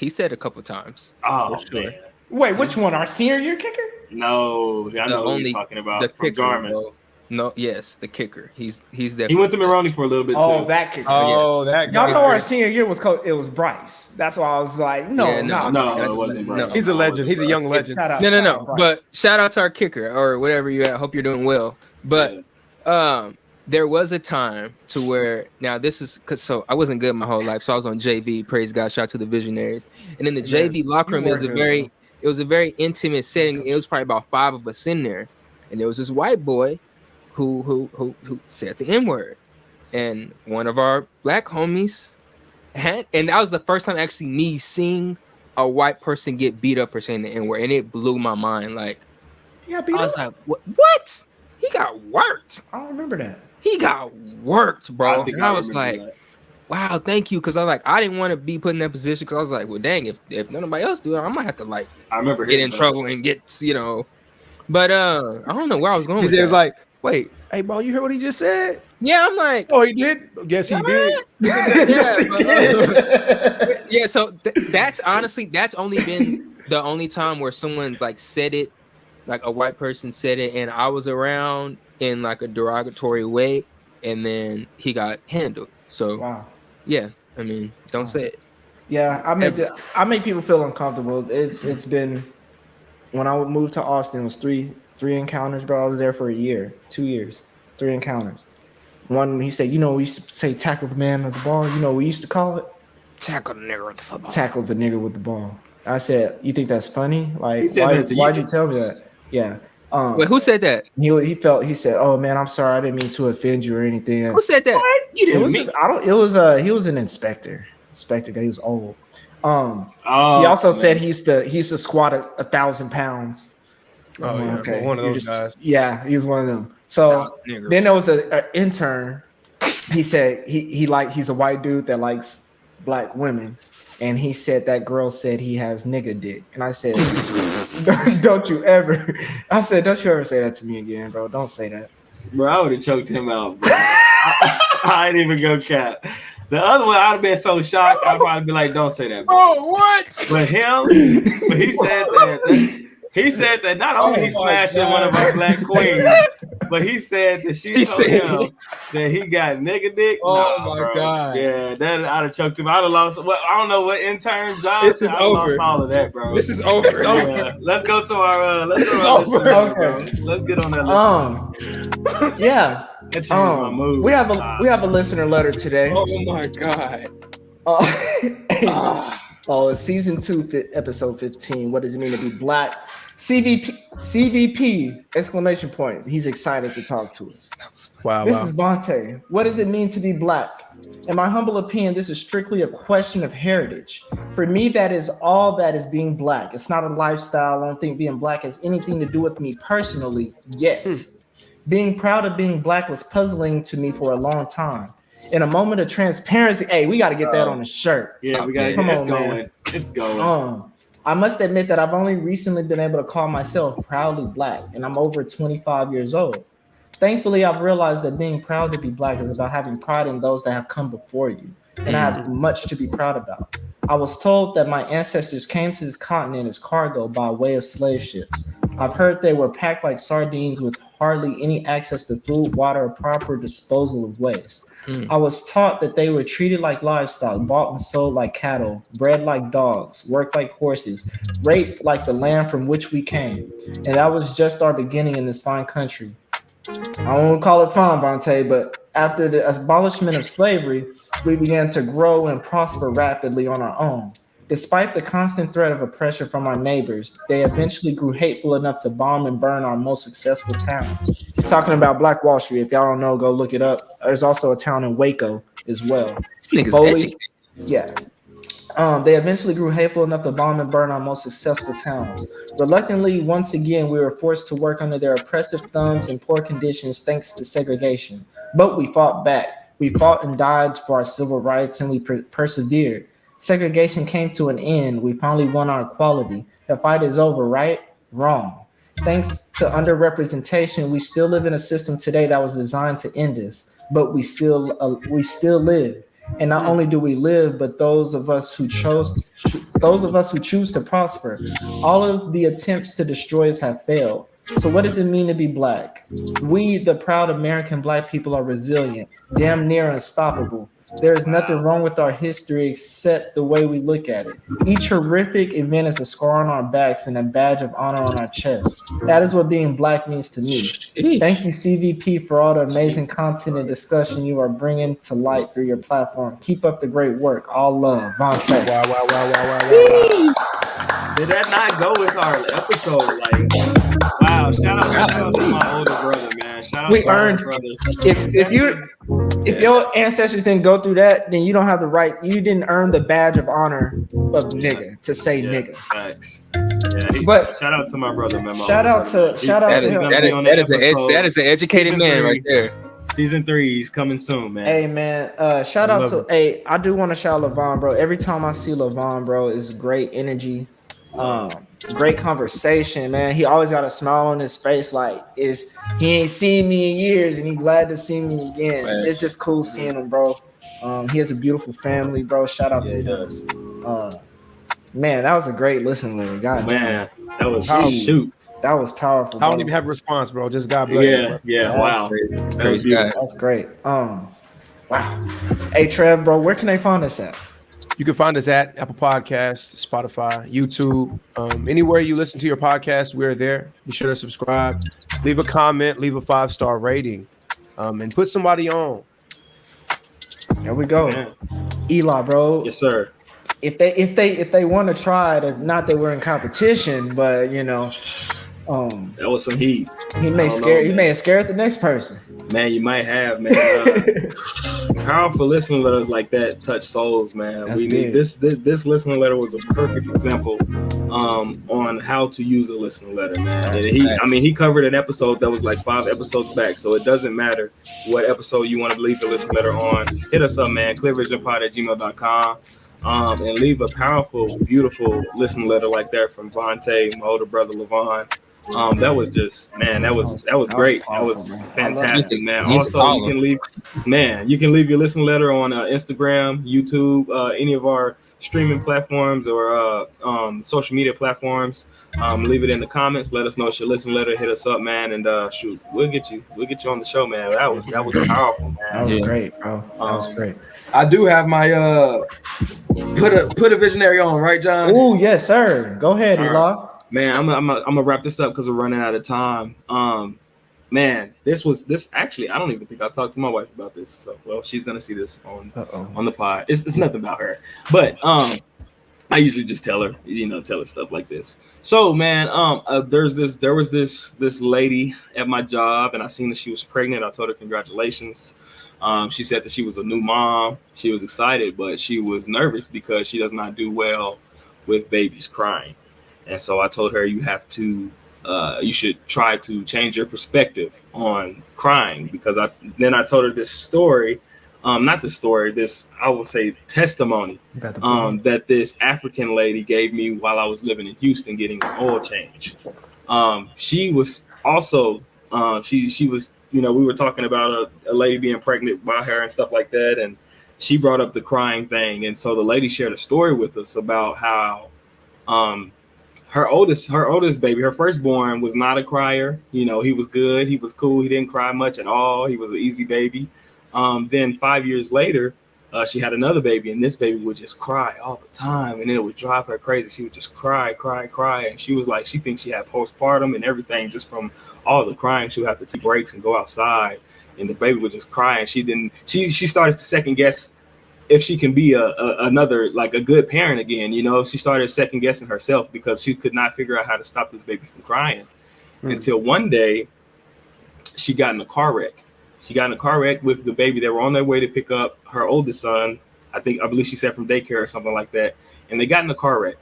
said a couple times. Oh, for sure. Man. Wait, which one? Our senior year kicker? No, I know who he's talking about. The kicker, Garmin. bro. No, yes, the kicker. He's definitely. He went to Maroney for a little bit too. Oh, that kicker. That guy. Y'all know our senior year was it was Bryce. That's why I was like, no, it wasn't Bryce. No. He's a legend. He's a young legend. No. But shout out to our kicker or whatever you at. Hope you're doing well. But there was a time to where now this is because I wasn't good my whole life, so I was on JV. Praise God, shout out to the Visionaries. And in the JV locker room, it was a very intimate setting. It was probably about 5 of us in there, and there was this white boy who said the N-word, and one of our black homies and that was the first time actually me seeing a white person get beat up for saying the N-word, and it blew my mind. Like, I was like, what? He got worked. I don't remember that. He got worked, bro. And I was like, wow, thank you. Because I didn't want to be put in that position. Because I was like, well, dang, if nobody else do it, I might have to get in trouble and get, But I don't know where I was going with that. It's like, Wait, hey, bro, you heard what he just said? Yeah, I'm like, Oh, he did. Yes, he did. Yeah, so that's honestly that's only been the only time where someone like said it, like a white person said it, and I was around in like a derogatory way, and then he got handled. So Wow. yeah, I mean, don't say it. Yeah, I make people feel uncomfortable. It's been when I moved to Austin, it was three encounters, bro. I was there for a year, 2 years, 3 encounters. One, he said, we used to say tackle the man with the ball. You know what we used to call it? Tackle the nigger with the football. Tackle the nigger with the ball. I said, you think that's funny? Like, He said that to why'd you? you tell me that? Yeah. Wait, who said that? He said, oh man, I'm sorry, I didn't mean to offend you or anything. Who said that? You It didn't was mean. he was an inspector guy. He was old. He Oh, also man. said he used to squat 1,000 pounds. Oh, yeah, okay. one of You're those guys. Yeah, he was one of them. So Nigger. then there was an intern. He said he's a white dude that likes black women, and he said that girl said he has nigga dick, and I said, don't you ever say that to me again, bro. Don't say that. Bro, I would have choked him out, bro. I ain't even go cap. The other one, I'd have been so shocked. I'd probably be like, "Don't say that, bro." Oh, what? But he said that. He said that not only he smashed in one of our black queens, but he said that she told him that he got nigga dick. Oh, Nah, my bro. God. Yeah, that I'd have choked him. I'd have lost. Well, I don't know what intern job. This is I'd over. lost all of that, bro. This is over. It's over. Yeah. Let's go to our. Let's go to our listeners, bro. Let's get on that list. Yeah. That changed my mood. We have a listener letter today. Oh my God. It's season 2, episode 15. What does it mean to be black? CVP! Exclamation point. He's excited to talk to us. Wow. This is Vontae. What does it mean to be black? In my humble opinion, this is strictly a question of heritage. For me, that is all that is being black. It's not a lifestyle. I don't think being black has anything to do with me personally yet. Being proud of being black was puzzling to me for a long time. In a moment of transparency, hey, we got to get that on the shirt. Yeah, we got it. Come It's on, going. man. It's going. I must admit that I've only recently been able to call myself proudly black, and I'm over 25 years old. Thankfully, I've realized that being proud to be black is about having pride in those that have come before you, and I have much to be proud about. I was told that my ancestors came to this continent as cargo by way of slave ships. I've heard they were packed like sardines with hardly any access to food, water, or proper disposal of waste. I was taught that they were treated like livestock, bought and sold like cattle, bred like dogs, worked like horses, raped like the land from which we came. And that was just our beginning in this fine country. I won't call it fine, Vontae, but after the abolishment of slavery, we began to grow and prosper rapidly on our own. Despite the constant threat of oppression from our neighbors, they eventually grew hateful enough to bomb and burn our most successful towns. He's talking about Black Wall Street. If y'all don't know, go look it up. There's also a town in Waco as well. This nigga's educated. Yeah. They eventually grew hateful enough to bomb and burn our most successful towns. Reluctantly, once again, we were forced to work under their oppressive thumbs and poor conditions thanks to segregation. But we fought back. We fought and died for our civil rights, and we persevered. Segregation came to an end. We finally won our equality. The fight is over, right? Wrong. Thanks to underrepresentation, we still live in a system today that was designed to end us, but we still live. And not only do we live, but those of us who choose to prosper, all of the attempts to destroy us have failed. So what does it mean to be black? We, the proud American black people, are resilient, damn near unstoppable. There is nothing wrong with our history except the way we look at it. Each horrific event is a scar on our backs and a badge of honor on our chests. That is what being black means to me. Thank you, CVP, for all the amazing content and discussion you are bringing to light through your platform. Keep up the great work. All love. Vontae. Wow. Did that not go with our episode? Like, wow! Shout out to my older brother, man. Shout out We to my earned- older brother. If your ancestors didn't go through that, then you don't have the right. You didn't earn the badge of honor of nigga to say nigga. Facts. Yeah, But shout out to my brother, man. shout out to him. That is an educated man right there. Season 3 is coming soon, man. Hey man, shout out to I do want to shout LaVon, bro. Every time I see LaVon, bro, it's great energy. Great conversation, man. He always got a smile on his face, like he ain't seen me in years, and he's glad to see me again. Man. It's just cool seeing him, bro. He has a beautiful family, bro. Shout out to him. Man, that was a great listen, Larry. God Man, that was that was powerful. I don't bro. even have a response, bro. Just God bless you. Yeah. Wow. That was good. That's great. Wow. Hey, Trev, bro, where can they find us at? You can find us at Apple Podcasts, Spotify, YouTube, anywhere you listen to your podcast. We're there. Be sure to subscribe, leave a comment, leave a 5-star rating, and put somebody on. There we go. Man. Eli, bro. Yes, sir. If they want to try it, not that we're in competition, but you know, that was some heat. He may have scared the next person. Man, you might have, man. Powerful listening letters like that touch souls, man. That's we need this listening letter was a perfect example on how to use a listening letter, man. And he covered an episode that was like 5 episodes back, so it doesn't matter what episode you want to leave the listening letter on. Hit us up, man. clearvisionpod@gmail.com. And leave a powerful, beautiful listening letter like that from Vontae, my older brother Levon. That was just, man, that was great. That was fantastic, man. Also, you can leave your listening letter on Instagram, YouTube, any of our streaming platforms or social media platforms. Leave it in the comments. Let us know it's your listening letter. Hit us up, man, and shoot, we'll get you on the show, man. That was powerful, man. That was great, bro. That was great. I do have my put a visionary on, right, John? Oh yes, sir. Go ahead, Eli. Man, I'm gonna wrap this up because we're running out of time. Man, this actually, I don't even think I've talked to my wife about this. So, well, she's gonna see this on the pod. It's nothing about her, but I usually just tell her stuff like this. So, man, there was this lady at my job, and I seen that she was pregnant. I told her congratulations. She said that she was a new mom. She was excited, but she was nervous because she does not do well with babies crying. And so I told her you should try to change your perspective on crying, because I told her this story, this, I will say, testimony that this African lady gave me while I was living in Houston getting an oil change. She was also, she was, we were talking about a lady being pregnant by her and stuff like that. And she brought up the crying thing. And so the lady shared a story with us about how, her oldest baby, her firstborn, was not a crier. He was good. He was cool. He didn't cry much at all. He was an easy baby. Then 5 years later, she had another baby, and this baby would just cry all the time, and it would drive her crazy. She would just cry. And she was like, she thinks she had postpartum and everything just from all the crying. She would have to take breaks and go outside, and the baby would just cry. And she started to second guess if she can be another, like a good parent again. She started second guessing herself because she could not figure out how to stop this baby from crying until one day she got in a car wreck. She got in a car wreck with the baby. They were on their way to pick up her oldest son. I believe she said from daycare or something like that. And they got in a car wreck.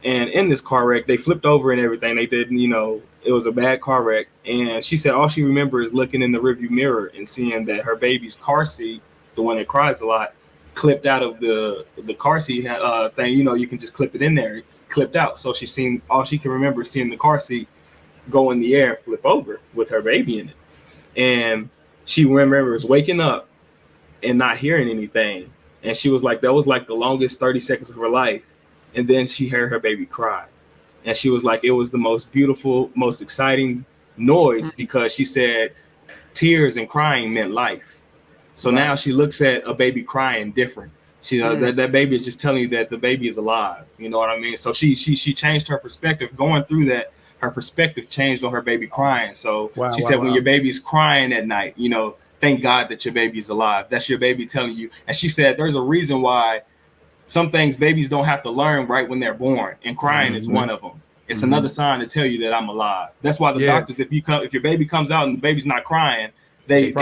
And in this car wreck, they flipped over and everything. They did, it was a bad car wreck. And she said all she remembers is looking in the rearview mirror and seeing that her baby's car seat, the one that cries a lot, clipped out of the car seat thing. You can just clip it in there. It clipped out. So all she can remember is seeing the car seat go in the air, flip over with her baby in it. And she remembers waking up and not hearing anything. And she was like, that was like the longest 30 seconds of her life. And then she heard her baby cry. And she was like, it was the most beautiful, most exciting noise, because she said tears and crying meant life. So now she looks at a baby crying different. She that baby is just telling you that the baby is alive. You know what I mean? So she changed her perspective going through that. Her perspective changed on her baby crying. So she said, when your baby's crying at night, thank God that your baby's alive. That's your baby telling you. And she said there's a reason why some things babies don't have to learn right when they're born, and crying is one of them. It's another sign to tell you that I'm alive. That's why the doctors, if your baby comes out and the baby's not crying, they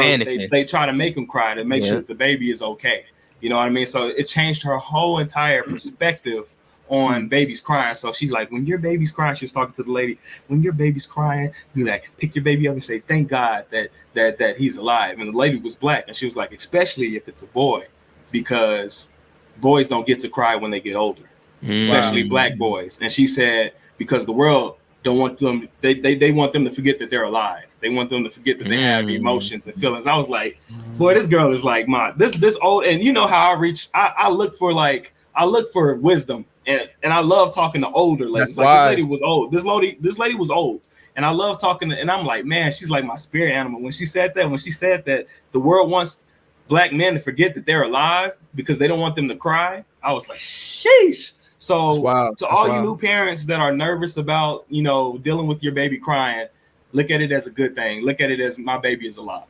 try to make him cry to make sure that the baby is okay. You know what I mean? So it changed her whole entire perspective on babies crying. So she's like, when your baby's crying, she was talking to the lady, when your baby's crying, be like, pick your baby up and say, thank God that he's alive. And the lady was black, and she was like, especially if it's a boy, because boys don't get to cry when they get older. especially black boys. And she said because the world don't want them, they want them to forget that they're alive. They want them to forget that they have emotions and feelings. I was like, boy, this girl is like this old. And you know how I look for wisdom, and I love talking to older ladies. Like this lady was old. This lady was old. And I love talking to, and I'm like, man, she's like my spirit animal. When she said that the world wants black men to forget that they're alive because they don't want them to cry, I was like, sheesh. So to all you new parents that are nervous about, dealing with your baby crying, look at it as a good thing. Look at it as my baby is alive.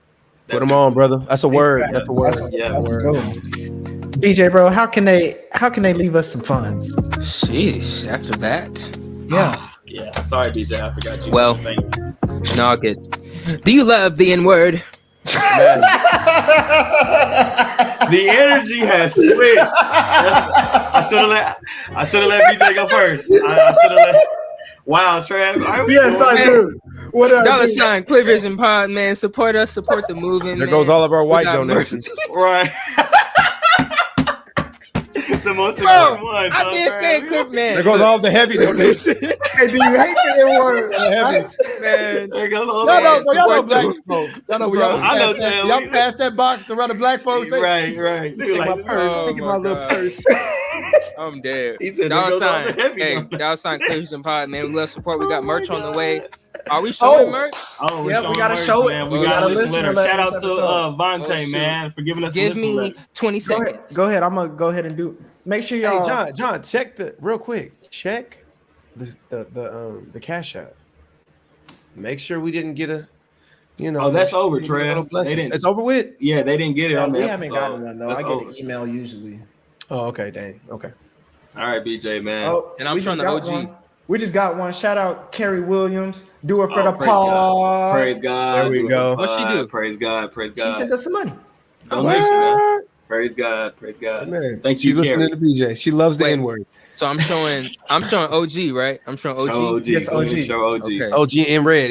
Put them on, brother. That's a word. That's a word. That's a word. BJ, bro, how can they leave us some funds? Sheesh. After that, Yeah. Sorry, BJ. I forgot you. Well, no, good. Do you love the N-word? The energy has switched. I should have let BJ go first. I should have let. Wow, Trav. Yes, I do. What up? $, Clear Vision Pod, man. Support us. Support the movement. There goes all of our white donations. Right. The most important one. I can't say Clip, man. There goes all the heavy donations. Hey, do you hate the N-word? Man, there goes all y'all know black folks. Y'all know y'all pass that box around the black folks. Right. Look at my purse. Look at my little purse. I'm dead. He said, $, Clear Vision Pod, man. We love support. We got merch on the way. Are we showing merch? Oh, yeah, we gotta show it. Man. We got a listener letter. Shout out to Vontae, man, for giving us. Give me 20 seconds. Go ahead. I'm gonna go ahead and do. Make sure y'all. Hey, John, check check the cash out. Make sure we didn't get a. Oh, that's over, Trev. It's over with. Yeah, they didn't get it on the episode. We haven't gotten one though. That's I get an email usually. Oh, okay, dang. Okay. All right, BJ, man. Oh, and I'm showing the OG. One. We just got one. Shout out Carrie Williams. Do it for the pod. Praise God. There we go. What'd she do? Praise God. She sent us some money. Donation, man. Praise God. Man. Thank you, She's listening to BJ. She loves the N-word. So I'm showing OG, right? I'm showing OG. Show OG. Yes, OG. Show OG. Okay. OG in red.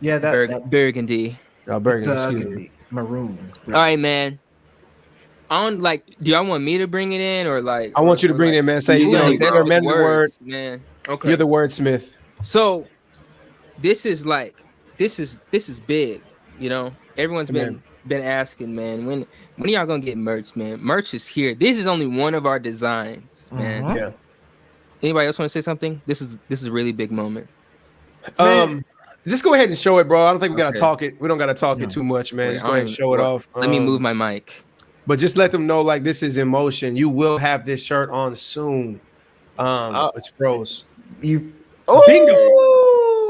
Yeah, that burgundy. Oh, burgundy. Maroon. Yeah. All right, man. Do y'all want me to bring it in or like? I want you to bring it in, man. Say, you're the word, man. Okay. You're the wordsmith. So this is big, Everyone's been asking, man, when are y'all gonna get merch, man? Merch is here. This is only one of our designs, man. Yeah. Anybody else want to say something? This is a really big moment. Just go ahead and show it, bro. I don't think we gotta talk it. We don't gotta talk it too much, man. Just go ahead and show it off. Let me move my mic. But just let them know, like, this is in motion. You will have this shirt on soon. It's froze. Bingo.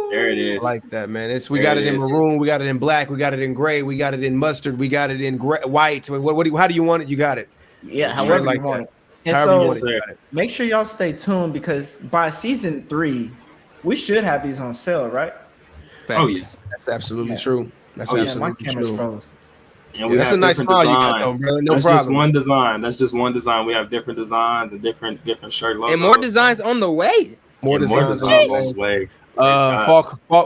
There it is. I like that, man. We got it in maroon. We got it in black. We got it in gray. We got it in mustard. We got it in white. How do you want it? You got it. Yeah, however you want it. And so make sure y'all stay tuned because by season 3, we should have these on sale, right? Thanks. Oh, yeah. That's absolutely true. That's absolutely my camera's true. froze. And that's a nice smile you got, though, brother. No problem. That's just one design. We have different designs and different shirt logos. And more designs on the way. More designs on the way.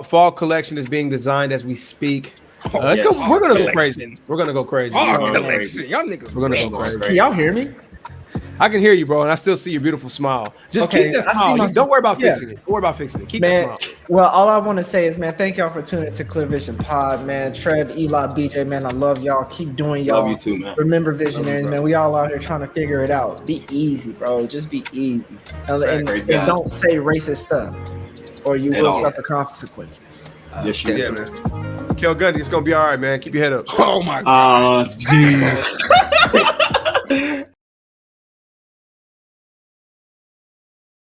Fall collection is being designed as we speak. Let's go. We're gonna go crazy. We're gonna go crazy. Fall collection. Y'all niggas. We're gonna go crazy. Can y'all hear me? I can hear you, bro, and I still see your beautiful smile. Just keep that smile. Don't worry about fixing it. Don't worry about fixing it. Keep that smile. Well, all I want to say is, man, thank y'all for tuning to Clear Vision Pod, man. Trev, Eli, BJ, man, I love y'all. Keep doing y'all. Love you too, man. Remember, visionaries, man. We all out here trying to figure it out. Be easy, bro. Just be easy. And don't say racist stuff, or you will suffer consequences. Yes, you man. Cale Gundy, it's gonna be all right, man. Keep your head up. Oh my God. Oh, jeez.